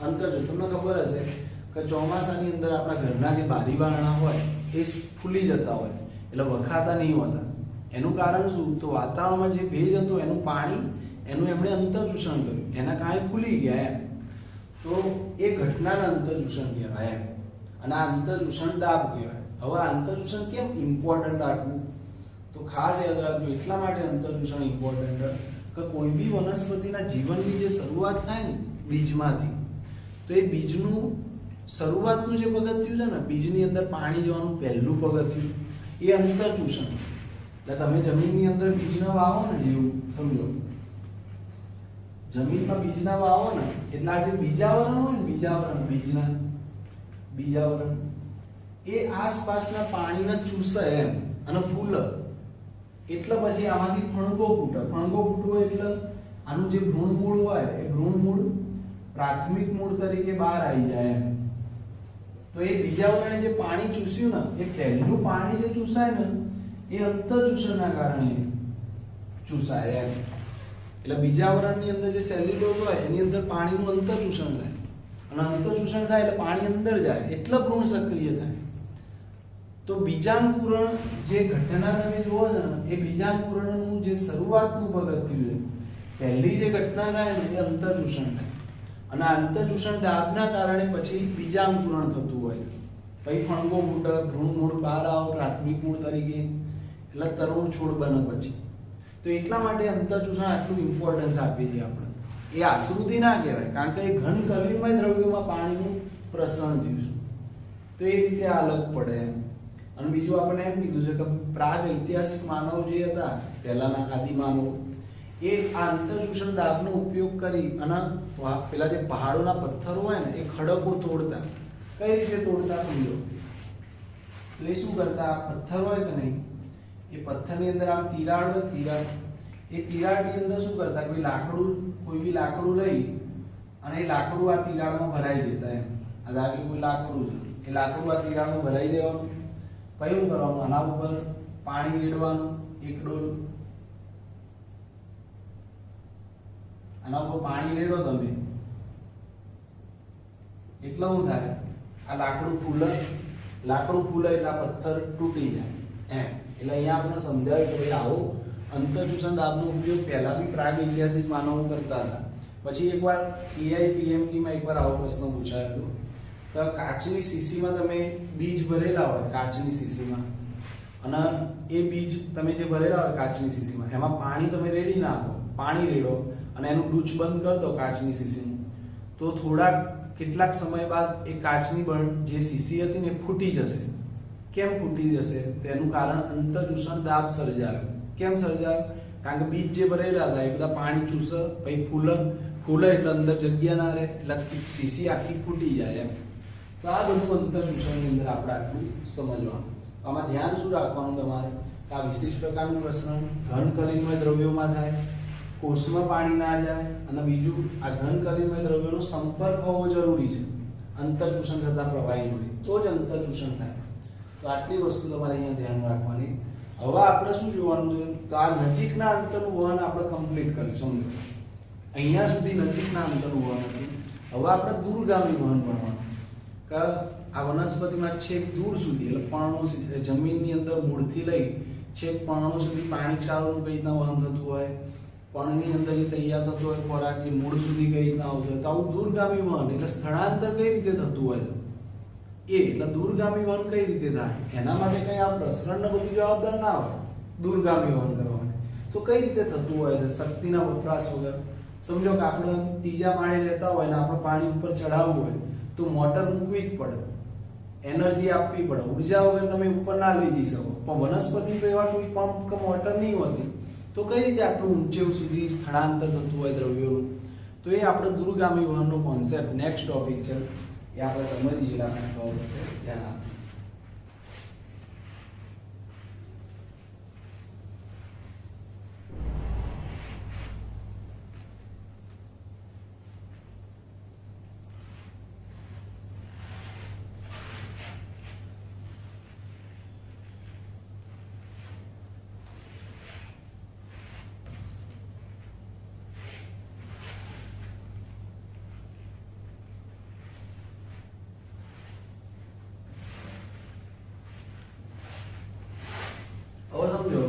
અંતઃચૂષણ. તમને ખબર હશે કે ચોમાસાની અંદર આપણા ઘરના જે બારી બારણા હોય એ ફૂલી જતા હોય, એટલે વખાતા નહીં હોતા. એનું કારણ શું? તો વાતાવરણમાં જે ભેજ હતો એનું પાણી એનું એમણે અંતઃચૂષણ કર્યું, એના કારણે ફૂલી ગયા એમ. તો એ ઘટનાના અંતઃચૂષણ કહેવાય એમ. અને આ અંતઃચૂષણ દાબ કહેવાય. હવે આ અંતઃચૂષણ કેમ ઇમ્પોર્ટન્ટ રાખવું? તો ખાસ યાદ રાખજો, એટલા માટે અંતઃચૂષણ ઇમ્પોર્ટન્ટ કે કોઈ બી વનસ્પતિના જીવનની જે શરૂઆત થાય ને બીજમાંથી, તો એ બીજનું શરૂઆતનું જે પગથિયું છે ને, બીજની અંદર પાણી જવાનું પહેલું પગથિયું, એ અંતઃચૂષણ. એટલે તમે જમીનની અંદર બીજના વાવો ને, જેવું સમજો જમીનમાં બીજના વાવો ને, એટલે આ જે બીજાવરણ હોય ને, બીજાવરણ એ આસપાસના પાણીને ચૂસે એમ અને ફૂલે. એટલે પછી આમાંથી ફણગો ફૂટે. ફણગો ફૂટવો એટલે આનું જે ભ્રૂણમૂળ હોય એ ભ્રૂણમૂળ પ્રાથમિક મૂળ તરીકે બહાર આવી જાય એમ. તો એ બીજાવરણે જે પાણી ચૂસ્યું ને, એ પહેલું પાણી જે ચૂસાય ને એ અંતઃચૂષણના કારણે ચૂસાય એમ. એટલે બીજાવરણની અંદર જે સેલ્યુલોઝ હોય એની અંદર પાણીનું અંતઃચૂષણ થાય, અને અંતઃચૂષણ થાય એટલે પાણી અંદર જાય, એટલે ભ્રૂણ સક્રિય થાય. તો બીજાંકુરણ જે ઘટના તમે જુઓ છો ને, એ બીજાંકુરણનું જે શરૂઆતનું પગથિયું છે, પહેલી જે ઘટના થાય ને એ અંતઃચૂષણ થાય. અને આ અંતઃચૂષણ દાબના કારણે પછી બીજાંકુરણ થતું હોય, પછી ફણગો ફૂટે, ભ્રૂણમૂળ બહાર આવે પ્રાથમિક મૂળ તરીકે, એટલે તરુણ છોડ બને પછી. તો એટલા માટે અંતઃચૂષણ આટલું ઇમ્પોર્ટન્સ આપી છે આપણે. એ આશ્રુતિ ના કહેવાય, કારણ કે એ ઘન કલિમય દ્રવ્યોમાં પાણીનું પ્રસરણ થયું છે, તો એ રીતે અલગ પડે એમ. અને બીજું આપણે એમ કીધું છે કે પ્રાગ ઐતિહાસિક માનવ જે હતા, પહેલાના આદિ માનવ, એ આ અંતઃચૂષણ દાબનો ઉપયોગ કરી અને પેલા જે પહાડોના પથ્થરો હોય ને એ ખડકો તોડતા. કઈ રીતે તોડતા સમજો. એટલે શું કરતા? પથ્થર હોય કે નહીં, એ પથ્થરની અંદર આમ તિરાડ હોય, તિરાડ, એ તિરાડની અંદર શું કરતા? કોઈ બી લાકડું લઈ અને એ લાકડું આ તિરાડમાં ભરાઈ દેતા એમ. આ દાખલે કોઈ લાકડું છે, એ લાકડું આ તિરાડમાં ભરાઈ દેવાનું. કયું કરવાનું? આના ઉપર પાણી રેડવાનું, એક ડોલ. આના ઉપર પાણી રેડો તમે એટલે શું થાય? આ લાકડું ફૂલે, લાકડું ફૂલે એટલે આ પથ્થર તૂટી જાય એમ. એટલે અહીંયા આપણે સમજાવ્યું કે ભાઈ આવો અંતઃચૂષણ દાબનો ઉપયોગ પહેલા બી પ્રાગ ઐતિહાસિક માનવો કરતા હતા. પછી એકવાર EIPMT માં એકવાર આવો પ્રશ્ન પૂછાયો હતો કે કાચની શીશીમાં તમે બીજ ભરેલા હોય, કાચની શીશીમાં, અને એ બીજ તમે જે ભરેલા હોય કાચની શીશીમાં, એમાં પાણી તમે રેડી નાખો, પાણી રેડો અને એનું ડૂચ બંધ કરી દો કાચની શીશીનું, તો કેટલાક સમય બાદ એ કાચની જે શીશી હતી ને ફૂટી જશે. કેમ ફૂટી જશે? તો એનું કારણ અંતઃચૂષણ દાબ સર્જાયો. કેમ સર્જાયો? કારણ કે બીજ જે ભરેલા હતા એ બધા પાણી ચૂસે, પછી ફૂલે એટલે અંદર જગ્યા ના રહે, એટલે શીશી આખી ફૂટી જાય એમ. તો આ બધું અંતઃચૂષણની અંદર આપણે આટલું સમજવાનું. આમાં ધ્યાન શું રાખવાનું તમારે? કે આ વિશિષ્ટ પ્રકારનું પ્રસરણ ઘન કલિમય દ્રવ્યોમાં થાય, કોષમાં પાણી ના જાય, અને બીજું આ ઘન કલિમય દ્રવ્યોનો સંપર્ક હોવો જરૂરી છે અંતઃચૂષણ થતા પ્રવાહી જોડે, તો જ અંતઃચૂષણ થાય. તો આટલી વસ્તુ તમારે અહીંયા ધ્યાન રાખવાની. હવે આપણે શું જોવાનું છે? તો આ નજીકના અંતરનું વહન આપણે કમ્પ્લીટ કર્યું. સમજો અહીંયા સુધી નજીકના અંતરનું વહન હતું. હવે આપણે દૂરગામી વહન ભણવાનું કે આ વનસ્પતિમાં છેક દૂર સુધી, એટલે પર્ણો, જમીનની અંદર મૂળથી લઈ છેક પર્ણો સુધી પાણી ક્ષારોનું કઈ રીતના વહન થતું હોય, પર્ણની અંદર જે તૈયાર થતું હોય ખોરાક એ મૂળ સુધી કઈ રીતના આવતું હોય. તો આવું દૂરગામી વહન એટલે સ્થળાંતર કઈ રીતે થતું હોય એટલે દૂરગામી વહન કઈ રીતે થાય? એના માટે કઈ આ પ્રસરણને બધું જવાબદાર ના હોય દૂરગામી વહન કરવા માટે. તો કઈ રીતે થતું હોય છે શક્તિના વપરાશ વગર? સમજો કે આપણે ત્રીજા માળે રહેતા હોય ને આપણે પાણી ઉપર ચડાવવું હોય તો મોટર મૂકવી જ પડે, એનર્જી આપવી પડે. ઉર્જા વગર તમે ઉપર ના લઈ જઈ શકો. પણ વનસ્પતિ તો એવા કોઈ પંપ કે મોટર નહીં હોતી, તો કઈ રીતે આટલું ઊંચે સુધી સ્થળાંતર થતું હોય દ્રવ્યોનું? તો એ આપણે દૂરગામી વહનનો કોન્સેપ્ટ નેક્સ્ટ ટોપિક છે, એ આપણે સમજીએ એટલે આપણે ખબર પડશે. ધ્યાન આપો. હવે સમજો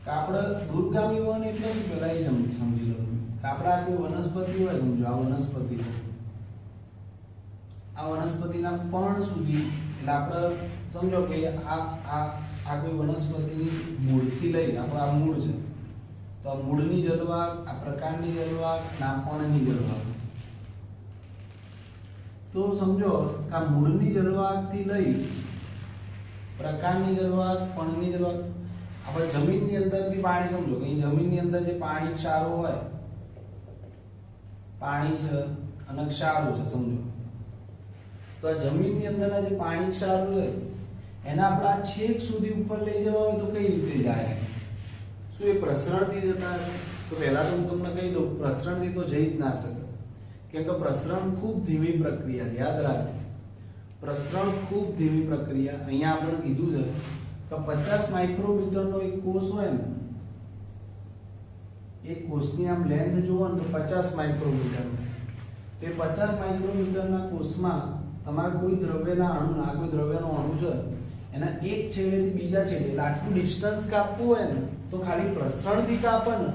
કે આપણે દૂરગામી વહન એટલે શું પહેલા એ સમજી લો કે આપણે આ કોઈ વનસ્પતિ હોય, સમજો આ વનસ્પતિ છે, આ વનસ્પતિના પર્ણ સુધી, એટલે આપણે સમજો કે આ કોઈ વનસ્પતિની મૂળથી લઈ, આપણે આ મૂળ છે તો આ મૂળની જલવાક, આ પ્રકારની જલવાક, આ પર્ણની જલવાક. તો સમજો કે આ મૂળની જલવાકથી લઈ પ્રકારની જલવાક, પર્ણની જલવાક, આપણે જમીનની અંદરથી પાણી, સમજો કે અહીં જમીનની અંદર જે પાણી ક્ષારો હોય, પાણી છે અને ક્ષારો છે, સમજો તો આ જમીનની અંદરના જે પાણી ક્ષારો હોય એના આપણે આ છેક સુધી ઉપર લઈ જવા હોય તો કઈ રીતે જાય? શું એ પ્રસરણથી જતા હશે? તો પહેલા તો હું તમને કહી દઉં, પ્રસરણથી તો જઈ જ ના શકે, કેમ કે પ્રસરણ ખૂબ ધીમી પ્રક્રિયા, યાદ રાખજો. પ્રસરણ ખૂબ ધીમી પ્રક્રિયા. અહીંયા આપણે કીધું છે કે 50 માઇક્રોમીટરનો એક કોષ હોય ને, એક કોષની આમ લેન્થ જોવો ને તો 50 માઇક્રોમીટર. તો એ 50 માઇક્રોમીટરના કોષમાં તમારે કોઈ દ્રવ્યના અણુ, આ કોઈ દ્રવ્યનો અણુ છે, એના એક છેડેથી બીજા છેડે, એટલે આટલું ડિસ્ટન્સ કાપવું હોય ને તો ખાલી પ્રસરણથી કાપે ને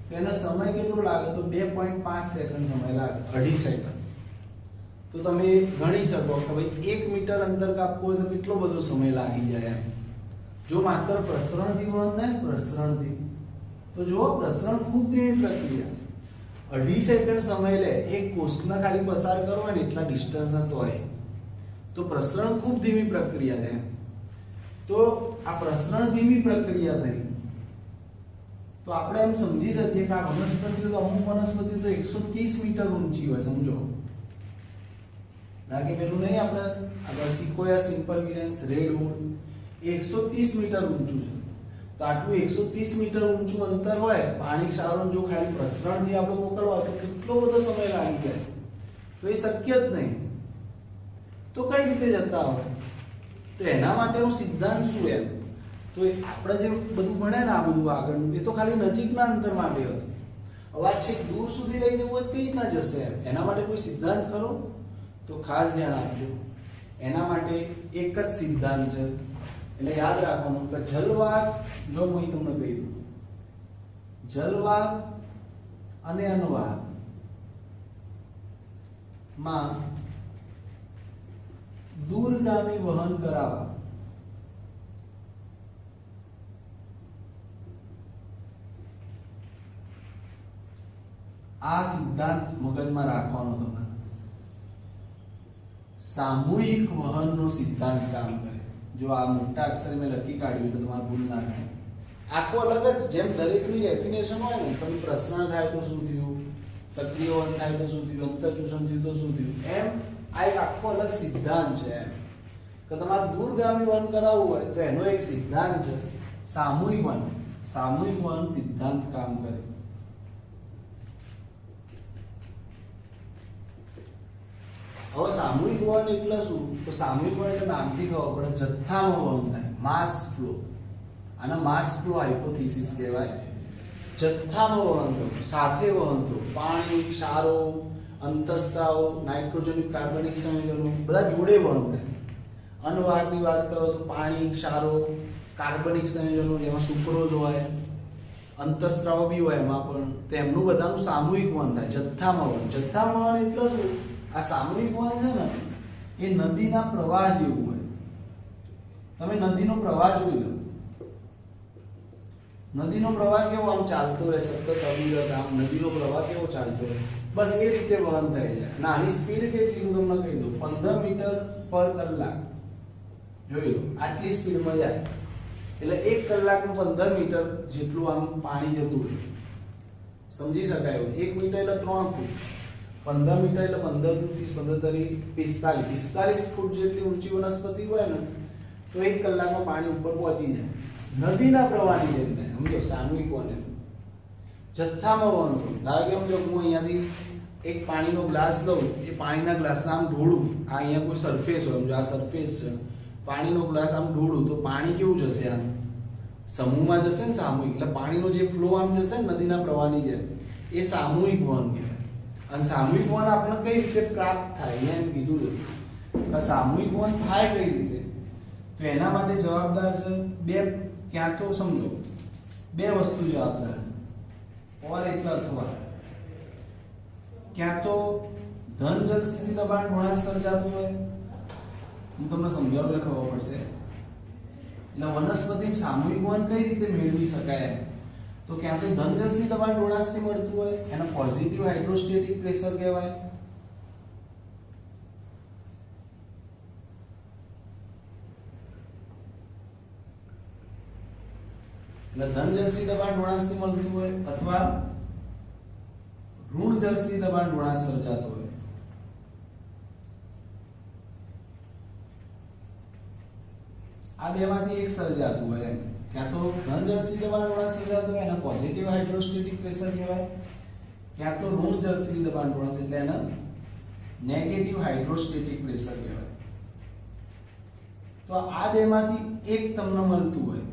તો એનો સમય કેટલો લાગે? તો 2.5 સેકન્ડ સમય લાગે, 2.5 સેકન્ડ. તો તમે ગણી શકો કે ભાઈ 1 મીટર અંતર કાપવું હોય તો કેટલો બધો સમય લાગી જાય એમ. જો માત્ર પ્રસરણથી વહન થાય, પ્રસરણથી, તો જો પ્રસરણ ખૂબ ધીમી પ્રક્રિયા, 2.5 સેકન્ડ સમય લે એક કોષને ખાલી પસાર કરવો હોય ને એટલા ડિસ્ટન્સ તો હોય. તો પ્રસરણ ખૂબ ધીમી પ્રક્રિયા છે. તો આ પ્રસરણ ધીમી પ્રક્રિયા થઈ તો આપણે એમ સમજી શકીએ કે આ વનસ્પતિઓ, તો અમુક વનસ્પતિઓ તો 130 મીટર ઊંચી હોય, સમજો. લાગે પેલું નહીં આપણે સિકોયા સિમ્પરવિરન્સ રેડવુડ 130 મીટર ઊંચું છે. તો આટલું 130 મીટર ઊંચું અંતર હોય, પાણી ક્ષારોને જો ખાલી પ્રસરણથી આપણે મોકલવા તો કેટલો બધો સમય લાગી જાય? તો એ શક્ય જ નહીં. તો કઈ રીતે જતા હોય? તો એના માટેનો સિદ્ધાંત શું એમ? તો આપણે જે બધું ભણે ને આ બધું આગળનું, એ તો ખાલી નજીકના અંતર માટે હતું. હવે આ છેક દૂર સુધી લઈ જવું હોય કઈ રીતના જશે એમ? એના માટે કોઈ સિદ્ધાંત ખરો? તો ખાસ ધ્યાન આપજો. એના માટે એક જ સિદ્ધાંત છે, એટલે યાદ રાખવાનું કે જલવાહક, જો હું તમને કહી દઉં, જલવાહક અને અનવાહક માં દૂરગામી વહન કરાવવા, આ સિદ્ધાંત મગજમાં રાખવાનો તમારે. સામૂહિક વહનનો સિદ્ધાંત કામ કરે. જો આ મોટા અક્ષરે મેં લખી કાઢ્યું એટલે તમારે ભૂલ ના થાય. આખો અલગ જ, જેમ દરેકની ડેફિનેશન હોય ને, તમે પ્રસરણ થાય તો શું થયું, સક્રિય વહન થાય તો શું થયું, અંતઃચૂષણ થયું તો શું થયું, એમ આ એક આખો અલગ સિદ્ધાંત છે એમ. કે તમારે દૂરગામી વહન કરાવવું હોય તો એનો એક સિદ્ધાંત છે સામૂહિક વહન. સામૂહિક વહન સિદ્ધાંત કામ કરે. હવે સામૂહિક વહન એટલે શું? તો સામૂહિક વહન એટલે નામથી ખબર પડે, જથ્થામાં વહન થાય, માસ ફ્લો. આને માસ ફ્લો હાઇપોથીસિસ કહેવાય. જથ્થામાં વહન થવું, સાથે વહન થવું, પાણી, ક્ષારો, અંતઃસ્ત્રાવો, નાઇટ્રોજન, કાર્બનિક સંયોજનો બધા જોડે વહન થાય. અનવાહકની વાત કરો તો પાણી, ક્ષારો, કાર્બનિક સંયોજનો, જેમાં સુક્રોઝ હોય, અંતઃસ્ત્રાવો બી હોય એમાં પણ, તેમનું બધાનું સામૂહિક વહન થાય, જથ્થામાં વહન. જથ્થામાં વહન એટલે શું? આ સામૂહિક વહન છે ને એ નદીના પ્રવાહ જેવું હોય. તમે નદીનો પ્રવાહ જોઈ લો, નદીનો પ્રવાહ કેવો આમ ચાલતો રહે, સતત અવિરત, આમ નદીનો પ્રવાહ કેવો ચાલતો રહે, બસ એ રીતે વહન થઈ જાય. અને આની સ્પીડ કેટલી હું તમને કહી દઉં, 15 મીટર પર કલાક. જોઈ લો, આટલી સ્પીડમાં જાય એટલે 1 કલાકમાં 15 મીટર જેટલું આમ પાણી જતું રહે. સમજી શકાય એવું. 1 મીટર એટલે 3 ફૂટ, 15 મીટર એટલે 15 દુ 30, 15 તરી 45 ફૂટ જેટલી ઊંચી વનસ્પતિ હોય ને તો 1 કલાકમાં પાણી ઉપર પહોંચી જાય. નદીના પ્રવાહની જેમ થાય. સમજો, સામૂહિક વહન જથ્થામાં વહન કરું. ધારો કે સમજો હું અહીંયાથી એક પાણીનો ગ્લાસ લઉં, એ પાણીના ગ્લાસને આમ ઢોળું, આ અહીંયા કોઈ સરફેસ હોય, સમજો આ સરફેસ છે, પાણીનો ગ્લાસ આમ ઢોળું તો પાણી કેવું જશે, આમ સમૂહમાં જશે ને, સામૂહિક. એટલે પાણીનો જે ફ્લો આમ જશે ને નદીના પ્રવાહની જેમ, એ સામૂહિક વહન કહેવાય. અને સામૂહિક વહન આપણે કઈ રીતે પ્રાપ્ત થાય, અહીંયા એમ કીધું છે. સામૂહિક વહન થાય કઈ રીતે, તો એના માટે જવાબદાર છે બે, ક્યાં તો સમજો બે વસ્તુ જવાબદાર છે, ઓર એટલે અથવા. ક્યાં તો ધન જલ સ્થિતિ દબાણ ગુણાંક સર્જાતું હોય, હું તમને સમજાવું એટલે ખબર પડશે. એટલે વનસ્પતિ સામૂહિક વહન કઈ રીતે મેળવી શકાય, તો ક્યાં તો ધન જલ સ્થિતિ દબાણ ગુણાંકથી મળતું હોય, એને પોઝિટિવ હાઇડ્રોસ્ટેટિક પ્રેશર કહેવાય. એટલે ધન જલસી દબાણ ગુણાંકથી મળતું હોય, અથવા ઋણ જલસી દબાણ ગુણાંક સર્જાતો હોય. આ બેમાંથી એક સર્જાતું હોય, ક્યાં તો ધન જલસી દબાણ ગુણાંક સર્જાતો હોય, એને પોઝિટિવ હાઇડ્રોસ્ટેટિક પ્રેશર કહેવાય. ક્યાં તો ઋણ જલસી દબાણ ગુણાંક એટલે એને નેગેટિવ હાઇડ્રોસ્ટેટિક પ્રેશર કહેવાય. તો આ બેમાંથી એક તમને મળતું હોય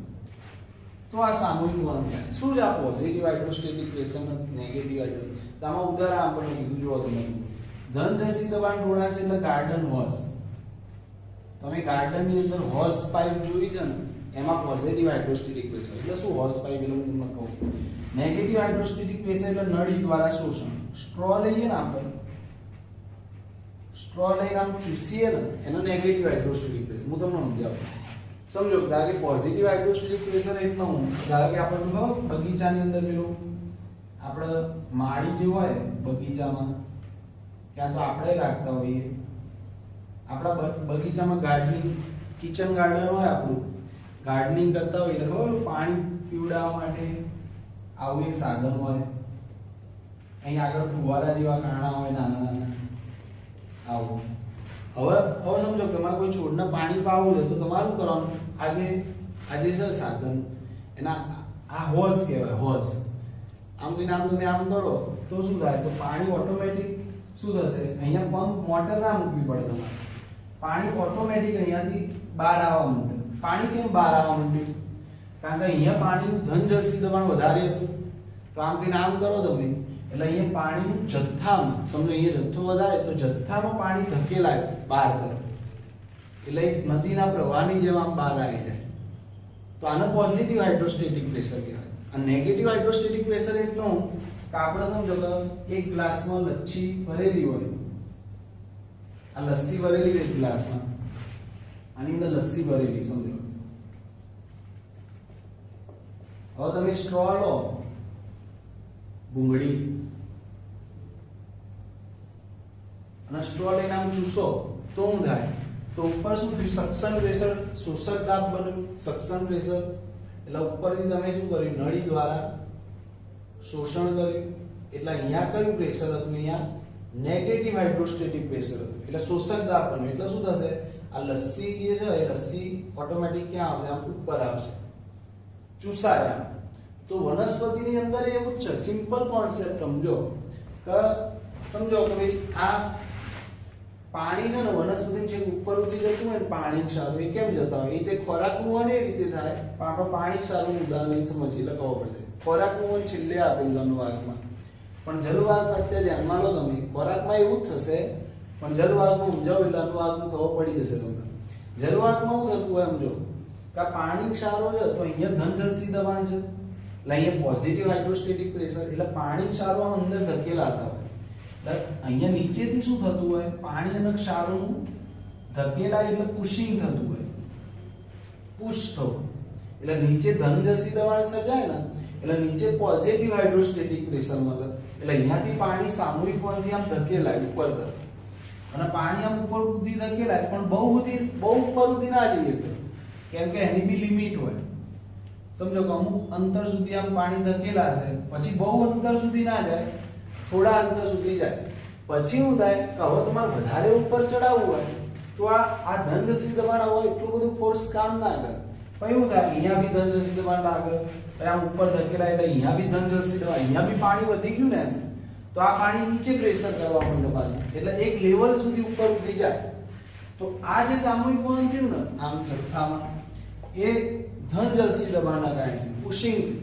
તો આ સામૂહિક વહન થાય. શું છે આ પોઝિટિવ હાઇડ્રોસ્ટેટિક પ્રેશર અને નેગેટિવ હાઇડ્રો, તો આમાં ઉદાહરણ આપણે કીધું, જુઓ તમે, ધન જલસી દબાણ ગુણાંક એટલે ગાર્ડન હોઝ. તમે ગાર્ડન ની અંદર હોઝ પાઇપ જોઈ છે ને, એમાં પોઝિટિવ હાઇડ્રોસ્ટેટિક પ્રેશર એટલે શું, હોઝ પાઇપ એટલે હું તમને કહું. નેગેટિવ હાઇડ્રોસ્ટેટિક પ્રેશર એટલે નળી દ્વારા શોષણ. સ્ટ્રો લઈએ ને આપણે, સ્ટ્રો લઈને આમ ચૂસીએ ને, એનો નેગેટિવ હાઇડ્રોસ્ટેટિક પ્રેશર. હું તમને સમજાવું. સમજો, ધારો કે પોઝિટિવ હાઇડ્રોસ્ટેટિક પ્રેશર એટલે હું, ધારો કે આપણે બગીચાની અંદર પેલું આપણે માળી જે હોય બગીચામાં, ક્યાં તો આપણે રાખતા હોઈએ, આપણા બગીચામાં ગાર્ડનિંગ, કિચન ગાર્ડન હોય આપણું, ગાર્ડનિંગ કરતા હોય એટલે ખબર પાણી પીવડાવવા માટે આવું એક સાધન હોય. અહીંયા આગળ ફુવારા જેવા કાણા હોય નાના નાના, આવું. હવે સમજો તમારે કોઈ છોડને પાણી પાવું છે તો તમારું કરવાનું, આજે છે સાધન, એના આ હોઝ કહેવાય, હોઝ. આમ કહીને આમ તમે આમ કરો તો શું થાય, તો પાણી ઓટોમેટિક શું થશે, અહીંયા પંપ મોટર ના મૂકવી પડે તમારે, પાણી ઓટોમેટિક અહીંયાથી બહાર આવવા માંડે. પાણી કેમ બહાર આવવા માંડ્યું, કારણ કે અહીંયા પાણીનું ધન જલસી દબાણ વધારે હતું. તો આમ કહીને આમ કરો તમે, એટલે અહીંયા પાણીનું જથ્થામાં, સમજો અહીંયા જથ્થો વધારે તો જથ્થામાં પાણી ધકેલાય બહાર તરફ, એટલે નદીના પ્રવાહની જેમ આમ બહાર આવી જાય. તો આને પોઝિટિવ હાઇડ્રોસ્ટેટિક પ્રેશર કહેવાય. અને નેગેટિવ હાઇડ્રોસ્ટેટિક પ્રેશર એટલું કે આપણે સમજો કે એક ગ્લાસમાં લચ્છી ભરેલી હોય, આ લસ્સી ભરેલી એક ગ્લાસમાં, આની અંદર લસ્સી ભરેલી સમજો. હવે તમે સ્ટ્રો લો, ભૂંગળી, અને સ્ટ્રો લઈને આમ ચૂસો તો શું થાય, તો ઉપર શું થયું, સક્શન પ્રેશર, શોષક દાબ બન્યું, સક્શન પ્રેશર. એટલે ઉપરથી તમે શું કર્યું, નળી દ્વારા શોષણ કર્યું, એટલે અહીંયા કયું પ્રેશર હતું, અહીંયા નેગેટિવ હાઇડ્રોસ્ટેટિક પ્રેશર હતું, એટલે શોષક દાબ બન્યું. એટલે શું થશે, આ લસ્સી જે છે એ લસ્સી ઓટોમેટિક ક્યાં આવશે, આમ ઉપર આવશે, ચૂસાય. તો વનસ્પતિની અંદર એવું જ છે, સિમ્પલ કોન્સેપ્ટ સમજો કે સમજો કે ભાઈ આ પાણી છે ને વનસ્પતિ છે ઉપર ઉડી જતું હોય ને પાણી ક્ષારો એ કેમ જતા હોય, એ તે ખોરાકનું વહન એ રીતે થાય. પણ આપણે પાણી ક્ષારોનું ઉદાહરણ સમજીએ એટલે ખબર પડશે. ખોરાકનું વહન છેલ્લે આપેલું અનુવાદમાં, પણ જલવાહકમાં અત્યારે ધ્યાનમાં લો તમે, ખોરાકમાં એવું જ થશે, પણ જલવાહકમાં સમજાવો એટલે અનુવાદનું ખબર પડી જશે તમને. જલવાહકમાં શું થતું હોય સમજો કે આ પાણી ક્ષારો છે તો અહીંયા ધન જલસી દબાણ છે, એટલે અહીંયા પોઝિટિવ હાઇડ્રોસ્ટેટિક પ્રેશર, એટલે પાણી ક્ષારો અંદર ધકેલાતા હોય. અહીંયા નીચેથી શું થતું હોય, પાણી અને ક્ષારોનું ધકેલાય એટલે પુશિંગ થતું હોય, પુશ થવું. એટલે નીચે ધનરસી દબાણ સર્જાય ને એટલે નીચે પોઝિટિવ હાઇડ્રોસ્ટેટિક પ્રેશર મળે, એટલે અહીંયાથી પાણી સામૂહિક વળણથી આમ ધકેલાય ઉપર તરફ, અને પાણી આમ ઉપર સુધી ધકેલાય પણ બહુ ઉપર સુધી ના જઈએ, કેમ કે એની બી લિમિટ હોય. સમજો કે અમુક અંતર સુધી આમ પાણી ધકેલાશે, પછી બહુ અંતર સુધી ના જાય, થોડા અંતર સુધી જાય, પછી શું થાય કે હવે તમારે વધારે ઉપર ચડાવવું હોય તો આ ધનરસી દબાણ હોય એટલું બધું ફોર્સ કામ ના કરે. પછી શું થાય, અહીંયા બી ધનરસી દબાણ લાગે, પછી આમ ઉપર ધકેલાય એટલે અહીંયા બી ધનરસી દબાણ, અહીંયા બી પાણી વધી ગયું ને, તો આ પાણી નીચે પ્રેશર કરવા માંડે પાછું, એટલે એક લેવલ સુધી ઉપર ઉઠી જાય. તો આ જે સામૂહિક વહન થયું ને આમ જથ્થામાં, એ ધનરસી દબાણના કારણે પુશિંગ થયું,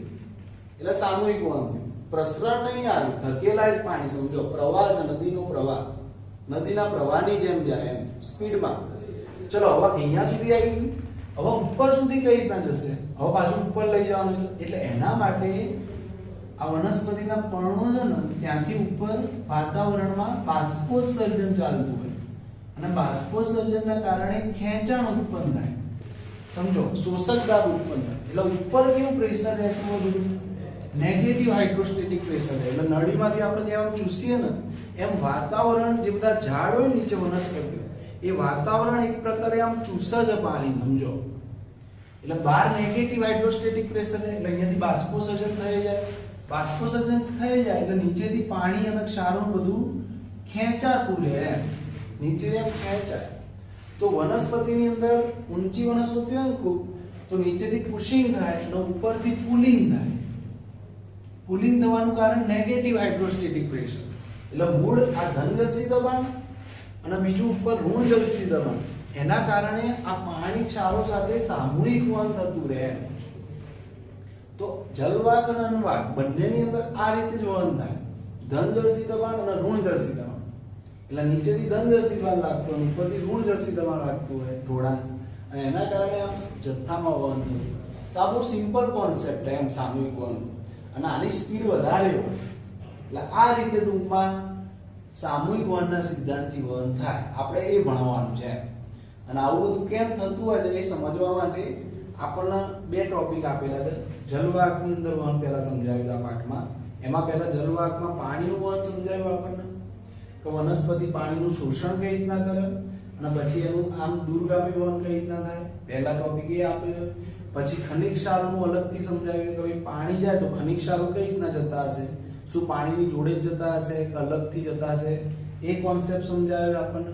એટલે સામૂહિક વહન થયું. પ્રસરણ નહીં આવ્યું, ધકેલાય જ પાણી. સમજો પ્રવાહ છે, નદીનો પ્રવાહ, નદીના પ્રવાહની જેમ જાય એમ સ્પીડમાં. ચલો હવે અહીંયા સુધી આવી ગયું, હવે ઉપર સુધી કઈ રીતના જશે, હવે પાછું ઉપર લઈ જવાનું છે. એટલે એના માટે આ વનસ્પતિના પર્ણો છે ને ત્યાંથી ઉપર વાતાવરણમાં બાષ્પોત્સર્જન ચાલતું હોય, અને બાષ્પોત્સર્જનના કારણે ખેંચાણ ઉત્પન્ન થાય. સમજો શોષક દાબ ઉત્પન્ન થાય, એટલે ઉપર કેવું પ્રેશર રહેતું હોય, બધું નેગેટિવ હાઇડ્રોસ્ટેટિક પ્રેશર રહે. એટલે નળીમાંથી આપણે જેમ ચૂસીએ ને એમ વાતાવરણ, જે બધા ઝાડ હોય નીચે વનસ્પતિઓ, એ વાતાવરણ એક પ્રકારે આમ ચૂસે છે પાણી. સમજો એટલે બહાર નેગેટિવ હાઇડ્રોસ્ટેટિક પ્રેશર રહે, એટલે અહીંયાથી બાષ્પોત્સર્જન થઈ જાય, બાષ્પોત્સર્જન થઈ જાય એટલે નીચેથી પાણી અને ક્ષારો બધું ખેંચાતું રહે, નીચે એમ ખેંચાય. તો વનસ્પતિની અંદર ઊંચી વનસ્પતિ હોય ને ખૂબ, તો નીચેથી પુશિંગ થાય અને ઉપરથી પુલિંગ થાય. પુલિંગ થવાનું કારણ નેગેટિવ હાઇડ્રોસ્ટેટિક પ્રેશર. એટલે મૂળ આ ધનરસી દબાણ અને બીજું ઉપર ઋણરસી દબાણ, એના કારણે આ પાણી ક્ષારો સાથે સામૂહિક વહન થતું રહે. તો જલવાહક અને અન્વાહક બંનેની અંદર આ રીતે જ વહન થાય, ધનરસી દબાણ અને ઋણરસી દબાણ. એટલે નીચેથી ધનરસી દબાણ લાગતું અને ઉપરથી ઋણરસી દબાણ લાગતું હોય ઢોળાંશ, અને એના કારણે આમ જથ્થામાં વહન થતું. તો આ બહુ સિમ્પલ કોન્સેપ્ટ એમ સામૂહિક વહન, અને આની સ્પીડ વધારે હોય. એટલે આ રીતે ટૂંકમાં સામૂહિક વહનના સિદ્ધાંતથી વહન થાય, આપણે એ ભણવાનું છે. અને આવું બધું કેમ થતું હોય છે એ સમજવા માટે આપણને બે ટોપિક આપેલા છે. જલવાહકની અંદર વહન પહેલા સમજાવ્યું આ પાઠમાં. એમાં પહેલા જલવાહકમાં પાણીનું વહન સમજાવ્યું આપણને, કે વનસ્પતિ પાણીનું શોષણ કઈ રીતના કરે, અને પછી એનું આમ દૂરગામી વહન કઈ રીતના થાય, પહેલા ટોપિક એ આપ્યો. પછી ખનિજ ક્ષારોનું અલગથી સમજાવ્યું કે ભાઈ પાણી જાય તો ખનિજ ક્ષારો કઈ રીતના જતા હશે, શું પાણીની જોડે જ જતા હશે કે અલગથી જતા હશે, એ કોન્સેપ્ટ સમજાવ્યો આપણને.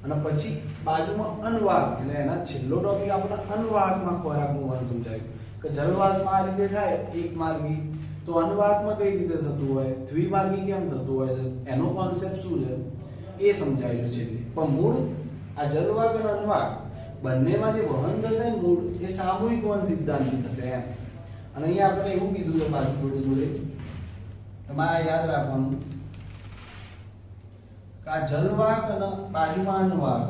અને પછી બાજુમાં અન્વાહક, એટલે એના છેલ્લો ટોપિક આપણને અન્વાહકમાં ખોરાકનું વહન સમજાવ્યું કે જલવાહકમાં આ રીતે થાય એક માર્ગી, તો અન્વાહકમાં કઈ રીતે થતું હોય, દ્વિમાર્ગી કેમ થતું હોય છે, એનો કોન્સેપ્ટ શું છે એ સમજાવ્યું છે. પણ મૂળ આ જલવાહક અને અન્વાહક બંનેમાં જે વહન થશે મૂળ એ સામૂહિક વહન સિદ્ધાંતથી થશે એમ. અને અહીંયા આપણે એવું કીધું છે બાજુ જોડે જોડે તમારે યાદ રાખવાનું કે આ જલવાહક અને બાજુમાં અન્વાહક,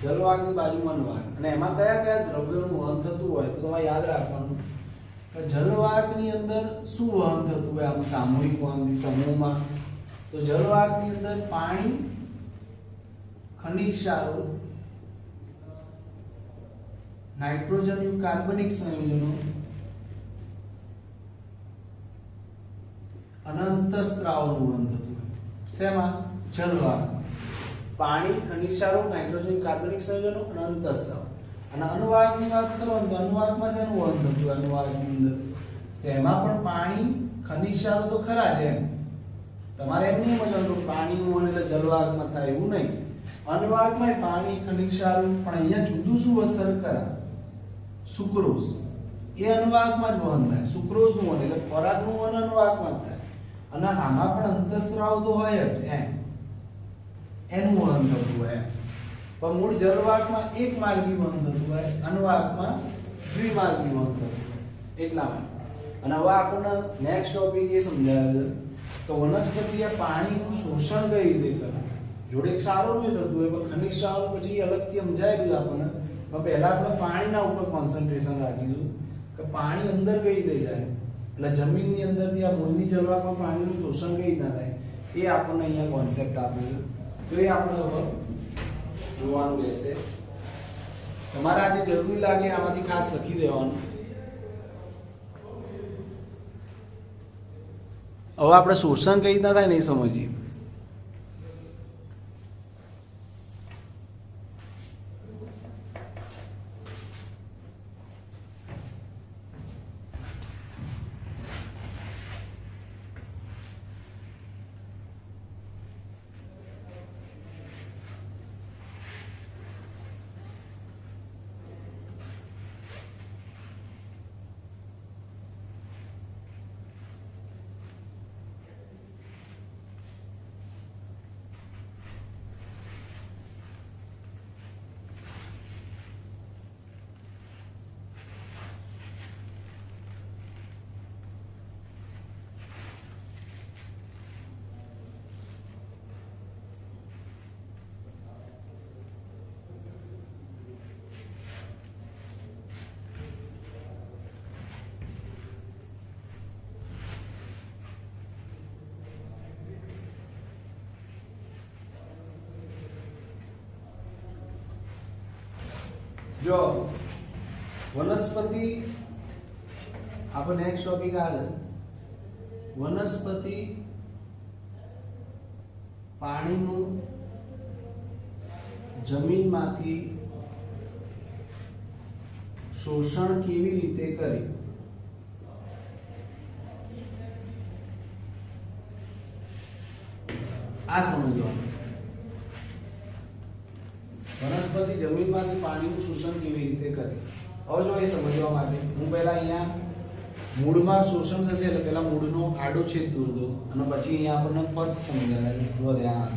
જલવાહકની બાજુમાં અન્વાહક, અને એમાં કયા કયા દ્રવ્યોનું વહન થતું હોય તો તમારે યાદ રાખવાનું કે જલવાહકની અંદર શું વહન થતું હોય આમ સામૂહિક વહનથી સમૂહમાં. તો જલવાહકની અંદર પાણી, ખનિજ ક્ષારો, નાઇટ્રોજન કાર્બનિક સંયોજનો અને અંતઃસ્ત્રાવનું વહન થતું હોય. શેમાં? જલવાહક. પાણી, ખનિજ ક્ષારો, નાઇટ્રોજન કાર્બનિક સંયોજનો અને અંતઃસ્ત્રાવ. અને અન્વાહકની વાત કરો તો અન્વાહકમાં શેનું વહન થતું હોય? અન્વાહકની અંદર તો એમાં પણ પાણી, ખનિજ ક્ષારો તો ખરા જ એમ. તમારે એમ નહીં સમજવાનું પાણીનું વહન એટલે જલવાહકમાં થાય એવું નહીં. અન્વાહકમાં પાણી, ખનિજ ક્ષારો, પણ અહીંયા જુદું શું હોય? શર્કરા, સુક્રોઝ, એ અન્વાહકમાં જ વહન થાય. સુક્રોઝનું વહન એટલે ખોરાકનું વહન અન્વાહકમાં જ થાય. અને આમાં પણ અંતઃસ્ત્રાવ તો હોય જ એમ, એનું વહન થતું હોય એમ. પણ મૂળ જલવાહકમાં એક માર્ગી વહન થતું હોય, અન્વાહકમાં દ્વિમાર્ગી વહન થતું હોય. એટલા માટે. અને હવે આપણને નેક્સ્ટ ટોપિક એ સમજાવે છે કે વનસ્પતિ આ પાણીનું શોષણ કઈ રીતે કરે. જોડે ક્ષારોનું થતું હોય પણ ખનિજ ક્ષારો પછી અલગથી સમજાયેલું આપણને. પણ પહેલા આપણે પાણીના ઉપર કોન્સન્ટ્રેશન રાખીશું કે પાણી અંદર કઈ રીતે જાય, એટલે જમીનની અંદરથી આ મૂળની જલવાહકમાં પાણીનું શોષણ કઈ રીતના થાય એ આપણને અહીંયા કોન્સેપ્ટ આપ્યો છે. તો એ આપણે હવે જોવાનું રહેશે. તમારે આજે જરૂરી લાગે આમાંથી ખાસ લખી દેવાનું હવે આપણે શોષણ કઈ રીતના થાય ને એ સમજીએ. જો વનસ્પતિ, આપણો નેક્સ્ટ ટોપિક આવે વનસ્પતિ પાણીનું જમીનમાંથી શોષણ કેવી રીતે કરે. આ સમજવાનું. વનસ્પતિ જમીનમાંથી પાણીનું શોષણ કેવી રીતે કરે. હવે જો એ સમજવા માટે હું પહેલા અહીંયા મૂળમાં શોષણ થશે એટલે પહેલા મૂળનો આડો છેદ દૂર દો અને પછી અહીંયા આપણને પદ સમજાય ધ્યાન.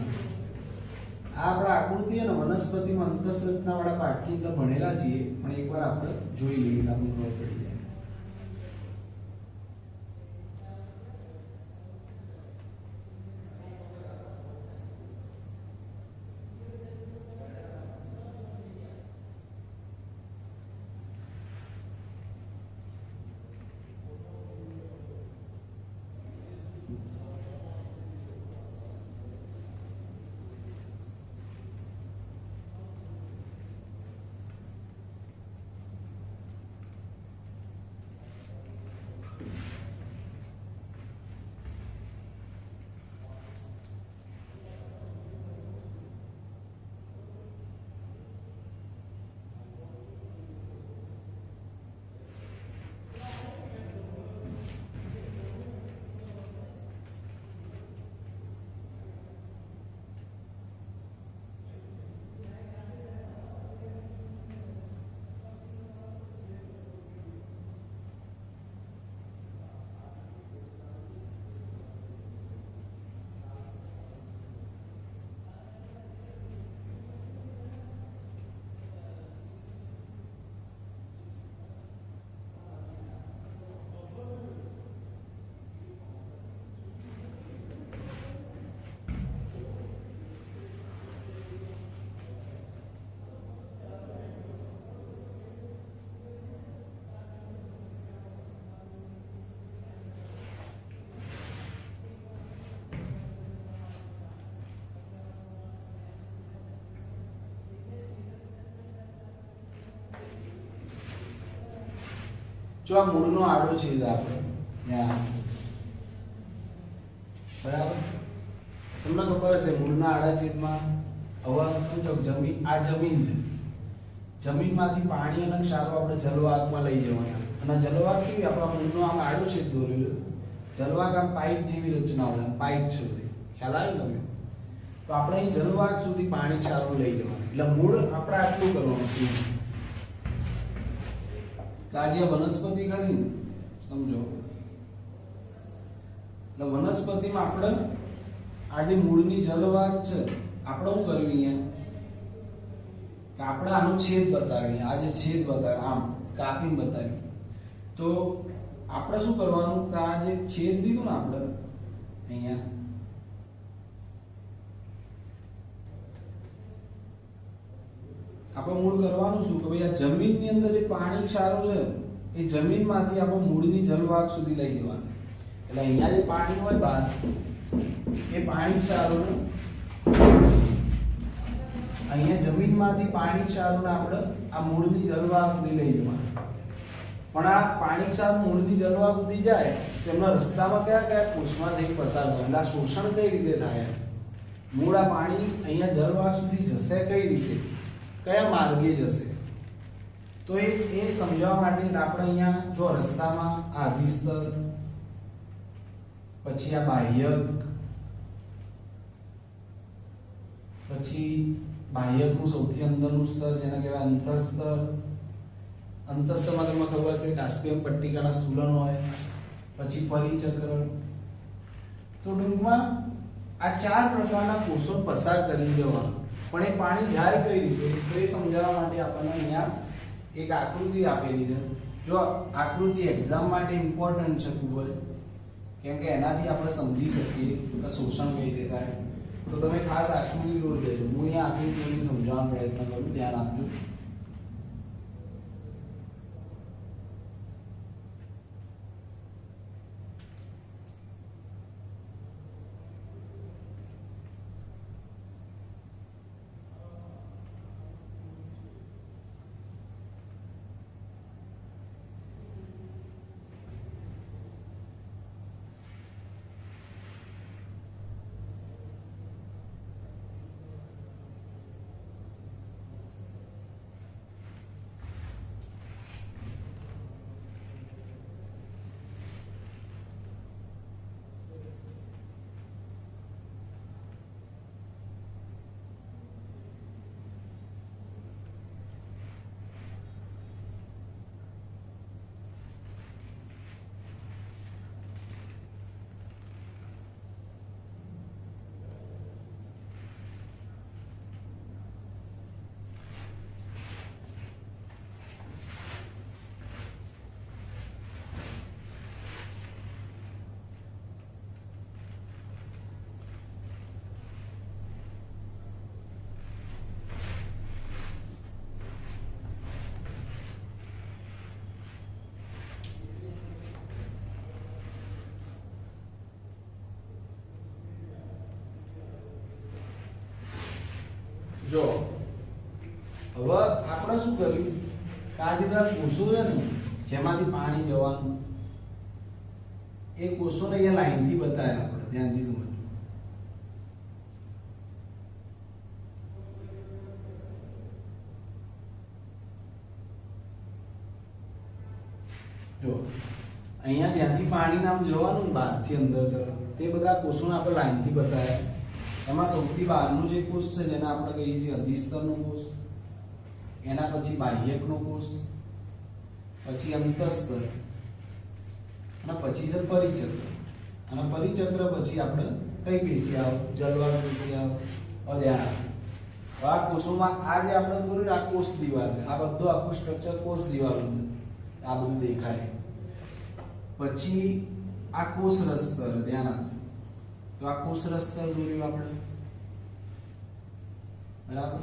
આ આપણા આકૃતિ અને વનસ્પતિમાં અંતઃસંરચના વાળા પાઠની અંદર ભણેલા છીએ, પણ એકવાર આપણે જોઈ લઈએ એટલે આપણને ખબર પડી જાય. જો આ મૂળનો આડો છેદ આપણે ત્યાં બરાબર તમને ખબર હશે મૂળના આડા છેદમાં હવે સમજો જમીન, આ જમીન છે, જમીનમાંથી પાણી અને ક્ષારો આપણે જલવાહકમાં લઈ જવાના અને જલવાહક કેવી આપણા મૂળનો આમ આડો છેદ દોરેલો, જલવાહક આમ પાઇપ જેવી રચના હોય, પાઇપ સુધી ખ્યાલ આવે તમે, તો આપણે અહીં જલવાહક સુધી પાણી ક્ષારો લઈ જવાના. એટલે મૂળ આપણે આટલું કરવાનું છે. આજે વનસ્પતિ કરીને સમજો એટલે વનસ્પતિમાં આપણે આજે મૂળની જલવાહક છે આપણે શું કર્યું અહીંયા કે આપણે આનો છેદ બતાવીએ, આજે છેદ બતાવે આમ કાપીને બતાવી, તો આપણે શું કરવાનું કે આ જે છેદ દીધું ને આપણે અહીંયા આપણે મૂળ કરવાનું શું કે ભાઈ આ જમીનની અંદર જે પાણી ક્ષારો છે એ જમીનમાંથી આપણે મૂળની જલવાહક સુધી લઈ જવાનું. એટલે અહીંયા જે પાણી હોય બહાર એ પાણી ક્ષારોને અહીંયા જમીનમાંથી પાણી ક્ષારોને આપણે આ મૂળની જલવાહક સુધી લઈ જવાનું. પણ આ પાણી ક્ષાર મૂળની જળવા સુધી જાય તેમના રસ્તામાં કયા કયા કોષમાં થઈ પસાર થાય એટલે આ શોષણ કઈ રીતે થાય મૂળ આ પાણી અહીંયા જળવાહક સુધી જશે કઈ રીતે કયા માર્ગે જશે તો એ સમજાવવા માટે આપણે અહીંયા જો રસ્તામાં આ અધિસ્તર પછી આ બાહ્યક પછી બાહ્યકનું સૌથી અંદરનું સ્તર જેને કહેવાય અંતઃસ્તર અંતઃસ્તરમાં તમને ખબર છે કાસ્પિયન પટ્ટિકાના સ્થૂલન હોય પછી પરિચક્ર તો ટૂંકમાં આ 4 પ્રકારના કોષો પસાર કરી જવા પણ એ પાણી જાય કઈ રીતે તો એ સમજાવવા માટે આપણને અહીંયા એક આકૃતિ આપેલી છે જો આકૃતિ એક્ઝામ માટે ઇમ્પોર્ટન્ટ છે ખૂબ જ કેમ કે એનાથી આપણે સમજી શકીએ કે શોષણ કઈ રીતે થાય તો તમે ખાસ આકૃતિ દોરી દેજો હું અહીંયા આકૃતિને સમજાવવાનો પ્રયત્ન કરું ધ્યાન આપજો જો હવે આપણે શું કર્યું કે આ જે કોષો છે ને જેમાંથી પાણી જવાનું એ કોષોને અહીંયા લાઈનથી બતાવ્યા આપણે ધ્યાનથી સમજો જો અહીંયા જ્યાંથી પાણી નામ જવાનું બહારથી અંદર તરફ તે બધા કોષોને આપણે લાઈનથી બતાવ્યા એમાં સૌથી બહારનું જે કોષ છે જેને આપણે કહીએ છીએ અધિસ્તરનો કોષ એના પછી બાહ્યકનો કોષ પછી અંતઃસ્તર અને પછી છે પરિચક્ર અને પરિચક્ર પછી આપણે કઈ પેશી જલવાહક પેશી ધ્યાન આ કોષોમાં આ જે આપણે દોર્યું આ કોષ દિવાલ છે આ બધું આખું સ્ટ્રક્ચર કોષ દિવાલનું આ બધું દેખાય પછી આ કોષ રસ્તર ધ્યાન આપો તો આ કોષ રસ્તર દોર્યું આપણે બરાબર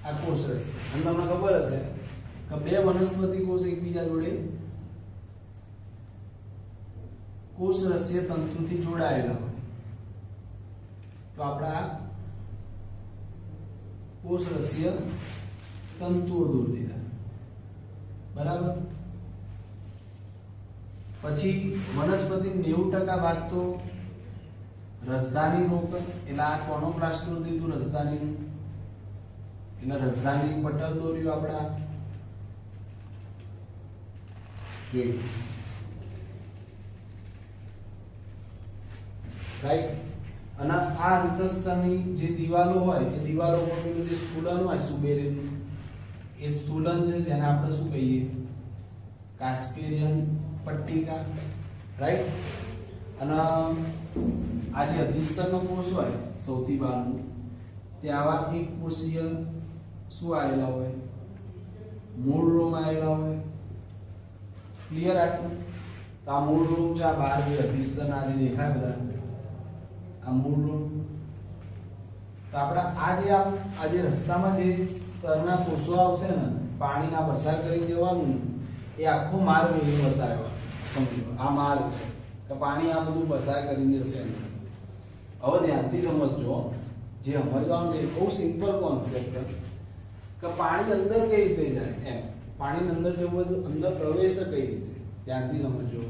આ કોષ રસ્તર અને તમને ખબર હશે કે બે વનસ્પતિ કોષ એકબીજા જોડે કોષ રસ્ય તંતુથી જોડાયેલા હોય તો આપણા કોષ રસ્ય તંતુઓ દૂર દીધા બરાબર પછી વનસ્પતિ 90% ભાગ તો રસધાની રોગ એટલે આ કોનોપ્લાસ્ટ દોર દીધું રસધાની એટલે રસધાની પટલ દોર્યું આપણા જોઈ રાઈટ અને આ અંતઃસ્તરની જે દિવાલો હોય એ દિવાલો પર પેલું જે સ્થૂલન હોય સુબેરિયન એ સ્થૂલન છે જેને આપણે શું કહીએ કાસ્પેરિયન પટ્ટિકા રાઈટ અને આ જે અધિસ્તરનો કોષ હોય સૌથી બહારનું તે આવા એક કોષીય શું આવેલા હોય મૂળ રોમ આવેલા હોય ક્લિયર આટલું તો આ મૂળ રોમ છે આ બહાર જે અધિસ્તર આ જે દેખાય બધા આ મૂળ રોમ તો આપણા આ જે રસ્તામાં જે સ્તરના કોષો આવશે ને પાણીના પસાર કરી જવાનું એ આખો માર્ગ એ બતાવ્યો સમજો આ માર્ગ છે કે પાણી આ બધું પસાર કરીને જશે હવે ધ્યાનથી સમજજો, જે સમજવાનું છે બહુ સિમ્પલ કોન્સેપ્ટ કે પાણી અંદર કઈ રીતે જાય એમ, પાણી અંદર જવું હોય તો અંદર પ્રવેશ કઈ રીતે, ધ્યાનથી સમજજો.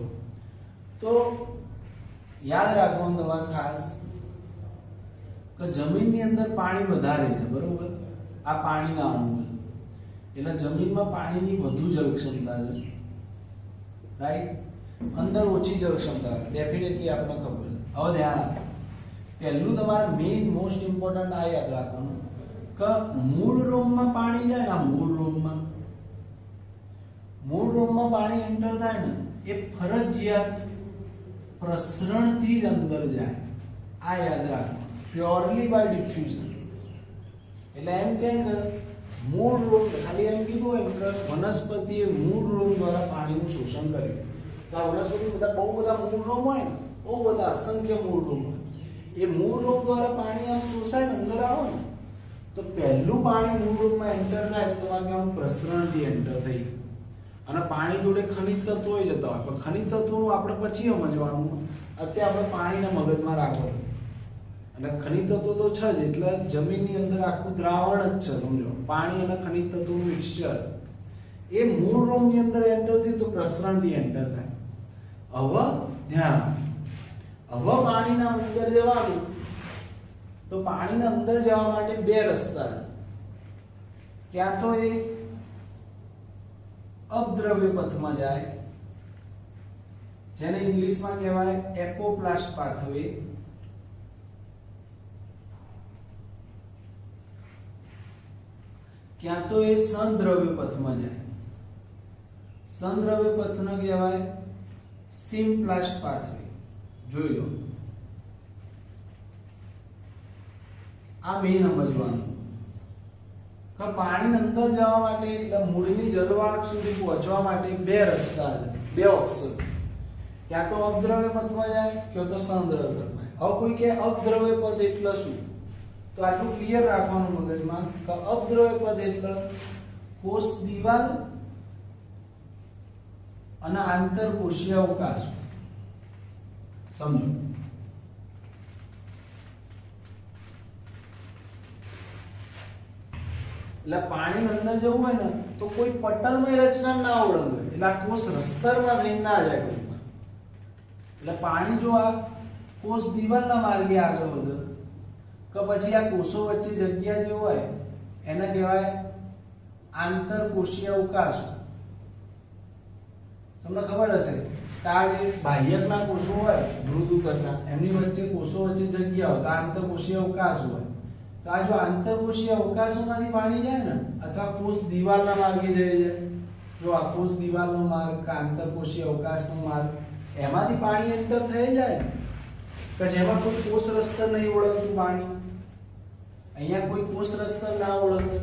તો યાદ રાખવાનું તમારે ખાસ કે જમીનની અંદર પાણી વધારે છે, બરોબર, આ પાણીના અણુ એટલે જમીનમાં પાણીની વધુ જળ ક્ષમતા છે, રાઈટ, અંદર ઓછી જળ ક્ષમતા ડેફિનેટલી આપણને ખબર છે. હવે ધ્યાન આપો, પહેલું તમારે મેઇન મોસ્ટ ઇમ્પોર્ટન્ટ આ યાદ રાખવાનું કે મૂળ રોમમાં પાણી જાય ને, મૂળ રોમમાં પાણી એન્ટર થાય ને એ ફરજિયાત પ્રસરણથી જ અંદર જાય, આ યાદ રાખો, પ્યોરલી બાય ડિફ્યુઝન. એટલે એમ કે મૂળ રોમ, ખાલી એમ કીધું હોય કે વનસ્પતિએ મૂળ રોમ દ્વારા પાણીનું શોષણ કર્યું. તો આ વનસ્પતિ બહુ બધા મૂળ રોમ હોય ને, બહુ બધા અસંખ્ય મૂળ રોમ હોય, એ મૂળ રોમ દ્વારા પાણી આમ શોષાય ને અંદર આવે ને, તો પહેલું પાણી મૂળ રોમમાં એન્ટર થાય તો તમારે કહેવાનું પ્રસરણથી એન્ટર થઈ. અને પાણી જોડે ખનિજ તત્વો જતા હોય, પણ ખનિજ તત્વો આપણે પછી સમજવાનું, અત્યારે આપણે પાણીને મગજમાં રાખવાનું. અને ખનિજ તત્વો તો છે જ, એટલે જમીનની અંદર આખું દ્રાવણ જ છે, સમજો, પાણી અને ખનિજ તત્વોનું મિક્સચર. એ મૂળ રોમની અંદર એન્ટર થયું તો પ્રસરણથી એન્ટર થાય. હવે ધ્યાન આપો, હવે પાણીના અંદર જવાનું, તો પાણીના અંદર જવા માટે બે રસ્તા છે. ક્યાં તો એ અપદ્રવ્ય પથમાં જાય, જેને ઇંગ્લિશમાં કહેવાય એકોપ્લાસ્ટ પાથવે, ક્યાં તો એ સંદ્રવ્ય પથમાં જાય, સંદ્રવ્ય પથને કહેવાય સિમ્પ્લાસ્ટ પાથવે. જોઈ લો, આ મેઇન સમજવાનું કે પાણી અંદર જવા માટે એટલે મૂળની જલવાહક સુધી પહોંચવા માટે બે રસ્તા છે, બે ઓપ્શન, ક્યાં તો અપદ્રવ્ય પથમાં જાય, ક્યાં તો સંદ્રવ્ય પથમાં. હવે કોઈ કે અપદ્રવ્ય પથ એટલે શું, તો આટલું ક્લિયર રાખવાનું મગજમાં કે અપદ્રવ્ય પદ એટલે કોષ દિવાલ અને આંતરકોષીય અવકાશ. સમજો, એટલે પાણી અંદર જવું હોય ને તો કોઈ પટલમય રચના ના ઓળંગે, એટલે આ કોષ રસ્તરમાં થઈને ના જાય ટૂંકમાં. એટલે પાણી જો આ કોષ દિવાલના માર્ગે આગળ વધે કે પછી આ કોષો વચ્ચે જગ્યા જે હોય એને કહેવાય આંતરકોષીય અવકાશ. તમને ખબર હશે કે આ જે બાહ્યકના કોષો હોય મૃદુકરના, એમની વચ્ચે કોષો વચ્ચે જગ્યા હોય તો આંતરકોષીય અવકાશ હોય. તો આ જો આંતરકોષીય અવકાશોમાંથી પાણી જાય ને, અથવા કોષ દિવાલના માર્ગે જાય, જો આ કોષ દિવાલનો માર્ગ કે આંતરકોષીય અવકાશનો માર્ગ, એમાંથી પાણી એન્ટર થઈ જાય કે જેમાં કોઈ કોષ રસ્તર નહીં ઓળખતું પાણી, અહીંયા કોઈ કોષ રસ્તર ના ઓળખે,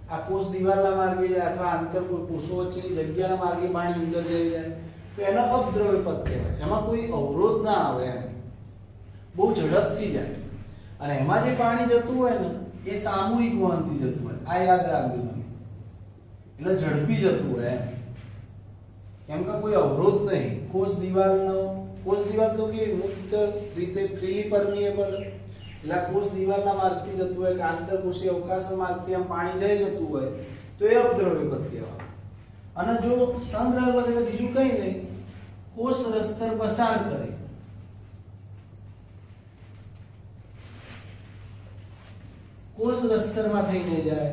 આ કોષ દિવાલના માર્ગે જાય અથવા આંતર કોષો વચ્ચેની જગ્યાના માર્ગે પાણી અંદર જઈ જાય, તો એનો અપદ્રવ્ય પથ કહેવાય. એમાં કોઈ અવરોધ ના આવે, એમ બહુ ઝડપથી જાય. અને એમાં જે પાણી જતું હોય ને એ સામૂહિક વહનથી જતું હોય, આ યાદ રાખજો તમે, એટલે ઝડપી જતું હોય એમ, કેમ કે કોઈ અવરોધ નહીં. કોષ દિવાલ તો કે મુક્ત રીતે ફ્રીલી પરમિએબલ, એટલે કોષ દિવાલના માર્ગથી જતું હોય કે આંતરકોષીય અવકાશ માર્ગથી આમ પાણી જઈ જતું હોય તો એ અપદ્રવ્ય પથ કહેવાય. અને જો સંદ્રવ્ય પથ એટલે બીજું કઈ નહીં, કોષ રસ્તર પસાર કરે, કોષ રસ્તરમાં થઈને જાય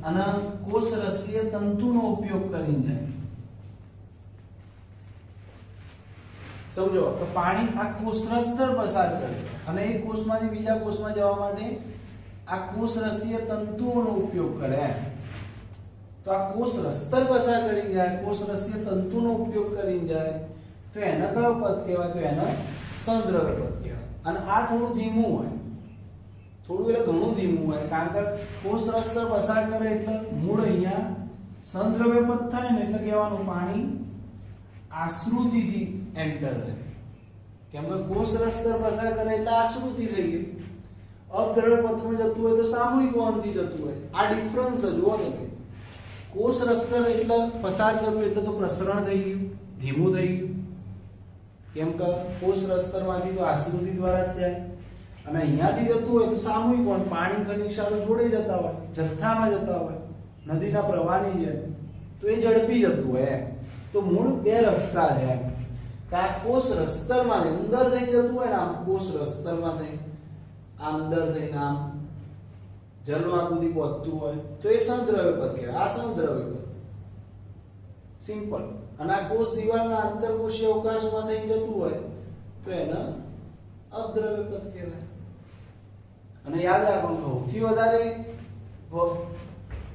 અને કોષ રસીય તંતુનો ઉપયોગ કરીને જાય. સમજો તો પાણી આ કોષ રસ્તર પસાર કરે અને એ કોષમાંથી બીજા કોષમાં જવા માટે આ કોષ રસીય તંતુઓનો ઉપયોગ કરે. તો આ કોષ રસ્તર પસાર કરી જાય, કોષ રસીય તંતુનો ઉપયોગ કરીને જાય, તો એને કયો પદ કહેવાય? તો એને સંદ્રવ્ય પદ કહેવાય. અને આ થોડું ધીમું હોય, થોડું એટલે ઘણું ધીમું હોય, કારણ કે કોષ રસ્તર પસાર કરે એટલે મૂળ અહીંયા સંદ્રવ્ય પદ થાય ને એટલે કહેવાનું પાણી આશ્રુતિથી એન્ટર થાય, કેમ કે કોષ રસ્તર પસાર કરે એટલે આશ્રુતિ થઈ ગઈ. અપદ્રવ્ય પથમાં જતું હોય તો સામૂહિક વહનથી જતું હોય. આ ડિફરન્સ જુઓ તમે, કોષ રસ્તર એટલે પસાર કરવું એટલે તો પ્રસરણ થઈ ગયું, ધીમું થઈ ગયું. કેમ કે કોષ રસ્તરમાંથી તો આશ્રુતિ દ્વારા જ જાય, અને અહીંયાથી જતું હોય તો સામૂહિક વહન, પાણી ખનિજારો જોડે જતા હોય, જથ્થામાં જતા હોય, નદીના પ્રવાહની જેમ, તો એ ઝડપી જતું હોય. તો મૂળ બે રસ્તા છે એમ. આ કોષ રસ્તરમાં અંદર થઈ જતું હોય ને, આમ કોષ રસ્તરમાં થઈ અંદર થઈને આમ જલવાક સુધી પહોંચતું હોય તો એ સંદ્રવ્ય પદ કહેવાય. આ સંદ્રવ્ય પદ સિમ્પલ. અને આ કોષ દિવાલના આંતરકોષીય અવકાશમાં થઈ જતું હોય તો એને અપદ્રવ્ય પદ કહેવાય. અને યાદ રાખવાનું, સૌથી વધારે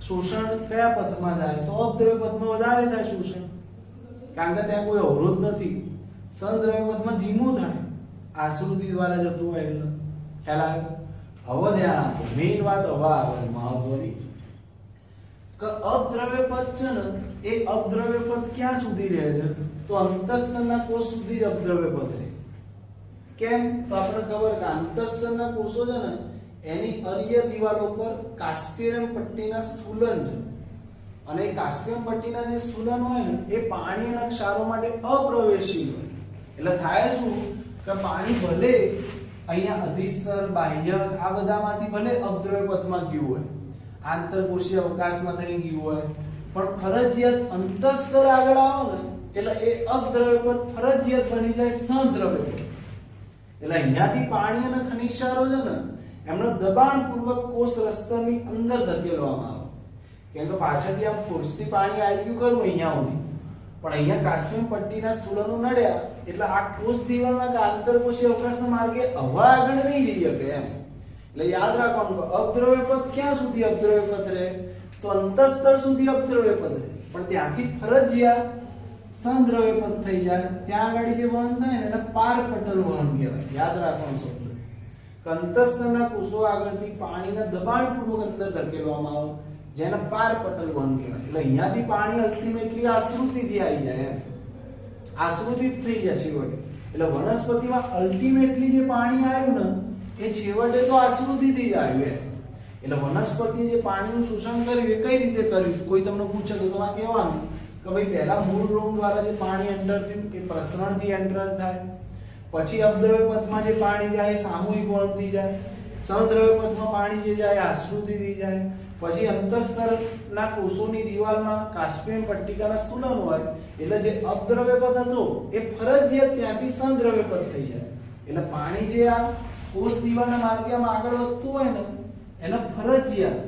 શોષણ કયા પદમાં થાય તો અપદ્રવ્ય પદમાં વધારે થાય શોષણ, કારણ કે ત્યાં કોઈ અવરોધ નથી. સંદ્રવ્ય પદમાં ધીમું થાય, આશ્રુતિ દ્વારા જતું હોય એટલે. ખ્યાલ આવ્યો? હવે ધ્યાન આપો, મેઇન વાત હવે આવે મહત્વની, કે અપદ્રવ્ય પદ છે ને એ અપદ્રવ્ય પદ ક્યાં સુધી રહે છે તો અંતસ્તરના કોષ સુધી જ અપદ્રવ્ય પદ રહે. કેમ? તો આપણે ખબર કે અંતસ્તરના કોષો છે ને એની અરીય દિવાલો પર કાસ્પિયમ પટ્ટીના સ્થૂલન છે, અને એ કાસ્પિયમ પટ્ટીના જે સ્થૂલન હોય ને એ પાણીના ક્ષારો માટે અપ્રવેશી હોય. એટલે થાય શું કે પાણી ભલે અહીંયા અધિસ્તર, બાહ્યક આ બધામાંથી ભલે અપદ્રવ્ય પથમાં ગયું હોય, આંતરકોષીય અવકાશમાં થઈ ગયું હોય, પણ ફરજિયાત અંતસ્તર આગળ આવો ને એટલે એ અપદ્રવ્ય પદ ફરજિયાત બની જાય સંદ્રવ્ય પદ. એટલે અહીંયાથી પાણી અને ખનિજ ક્ષારો છે ને એમનો દબાણપૂર્વક કોષ રસ્તરની અંદર ધકેલવામાં આવે. કેમ કે પાછળથી આમ ફોર્સથી પાણી આવી ગયું ખરું અહીંયા સુધી, પણ અહીંયા કાસ્પિયમ પટ્ટીના સ્થૂલનો નડ્યા એટલે આ કોષ દિવાલના કે આંતરકોષીય અવકાશના માર્ગે હવા આગળ નહીં જઈ શકે એમ. એટલે યાદ રાખવાનું, અપદ્રવ્ય પદ ક્યાં સુધી અપદ્રવ્ય પદ રહે તો અંતસ્તર સુધી અપદ્રવ્ય પદ રહે, પણ ત્યાંથી ફરજિયાત સંદ્રવ્ય પદ થઈ જાય. ત્યાં આગળ જે વહન થાય ને એને પારપટલ વહન કહેવાય. યાદ રાખવાનું શબ્દ, અંતસ્તરના કોષો આગળથી પાણીના દબાણપૂર્વક અંદર ધકેલવામાં આવે જેને પારપટલ વહન કહેવાય. એટલે અહીંયાથી પાણી અલ્ટિમેટલી આશ્રુતિથી આવી જાય એમ, આશ્રુતિ થઈ જાય છેવટે. એટલે વનસ્પતિમાં અલ્ટિમેટલી જે પાણી આવ્યું ને એ છેવટે તો આશ્રુતિથી જ આવ્યું એમ. એટલે વનસ્પતિએ જે પાણીનું શોષણ કર્યું એ કઈ રીતે કર્યું? કોઈ તમને પૂછે તો તમારે કહેવાનું કે ભાઈ પહેલા મૂળ રોમ દ્વારા જે પાણી એન્ટર થયું એ પ્રસરણથી એન્ટર થાય, પછી અપદ્રવ્ય પથમાં જે પાણી જાય એ સામૂહિક વહનથી જાય, સંદ્રવ્ય પથમાં પાણી જે જાય આશ્રુતિથી જાય, પછી અંતસ્તરના કોષોની દિવાલમાં કાસ્પિયમ પટ્ટિકાના સ્થૂલન હોય એટલે જે અપદ્રવ્ય પદ હતો એ ફરજિયાત ત્યાંથી સંદ્રવ્ય પદ થઈ જાય. એટલે પાણી જે આ કોષ દિવાલના માર્ગમાં આગળ વધતું હોય ને એને ફરજિયાત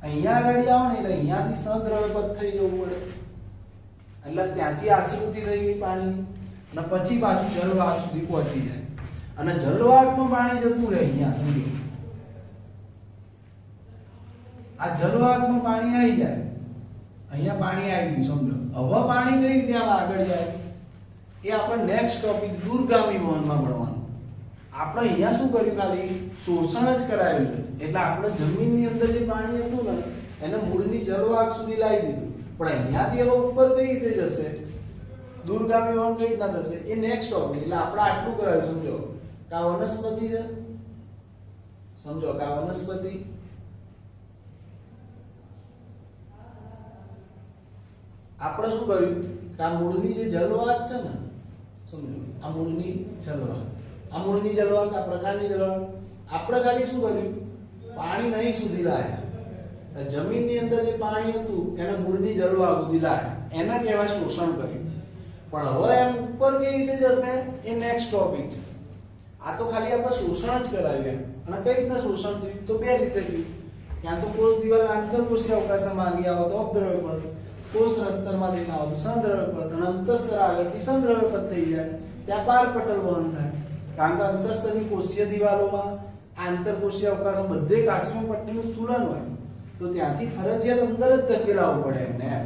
અહીંયા આગળ આવે ને એટલે અહીંયાથી સંદ્રવ્ય પદ થઈ જવું પડે. એટલે ત્યાંથી આશ્રુતિ થઈ ગઈ પાણી, અને પછી પાછું જલવાહક સુધી પહોંચી જાય. અને જલવાહકમાં પાણી જતું રહે અહીંયા સુધી. આ જલવાહકમાં પાણી આવી જાય, અહીંયા પાણી આવી ગયું સમજો. હવે પાણી કઈ રીતે આગળ જાય એ આપણે નેક્સ્ટ ટોપિક દૂરગામી વહનમાં ભણવાનું. આપણે અહીંયા શું કર્યું, ખાલી શોષણ જ કરાયું છે. એટલે આપણે જમીનની અંદર જે પાણી હતું ને એને મૂળની જલવાહક સુધી લાવી દીધું, પણ અહીંયાથી હવે ઉપર કઈ રીતે જશે, દૂરગામી વહન કઈ રીતના થશે એ નેક્સ્ટ ટોપિક. એટલે આપણે આટલું કરાયું સમજો કે આ વનસ્પતિ છે, સમજો કે આ વનસ્પતિ, આપણે શું કર્યું કે આ મૂળની જે જલવાહક છે ને સમજો, આ મૂળની જલવાહક, આ મૂળની જલવાહક, આ પ્રકારની જલવાહક, આપણે ખાલી શું કર્યું પાણી નહીં સુધી લાવ્યા. જમીનની અંદર જે પાણી હતું એને મૂળની જલવાહક સુધી લાવ્યા, એના કહેવાય શોષણ કર્યું. પણ હવે એમ ઉપર કઈ રીતે જશે એ નેક્સ્ટ ટોપિક છે. આ તો ખાલી આપણે શોષણ જ કરાવ્યું. અને કઈ રીતના શોષણ થયું તો બે રીતે થયું. ક્યાં તો કોષ દિવાલ આંતરકોષીય અવકાશમાં આવી આવો તો અપદ્રવ્ય પદ, કોષ રસ્તરમાં જઈને આવો તો સંદ્રવ્ય પદ, અને અંતસ્તર આગળથી સંદ્રવ્ય પદ થઈ જાય. ત્યાં પારપટલ વહન થાય, કારણ કે અંતસ્તરની કોષીય દિવાલોમાં આંતરકોષીય અવકાશમાં બધે કાસ્પિયમ પટ્ટીનું સ્થૂલન હોય તો ત્યાંથી ફરજિયાત અંદર જ ધકેલાવવું પડે એમને એમ.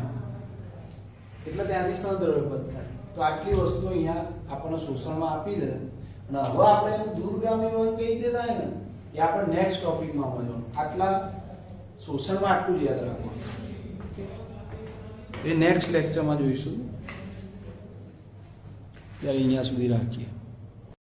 એટલે ત્યાંથી સંદ્રવ્ય પદ થાય. તો આટલી વસ્તુ અહીંયા આપણને શોષણમાં આપી દે. અને હવે આપણે એનું દૂરગામી વહન કઈ રીતે થાય ને એ આપણે નેક્સ્ટ ટોપિકમાં મળવાનું. આટલા શોષણમાં આટલું જ યાદ રાખવાનું. એ નેક્સ્ટ લેક્ચરમાં જોઈશું. ત્યારે અહીંયા સુધી રાખીએ.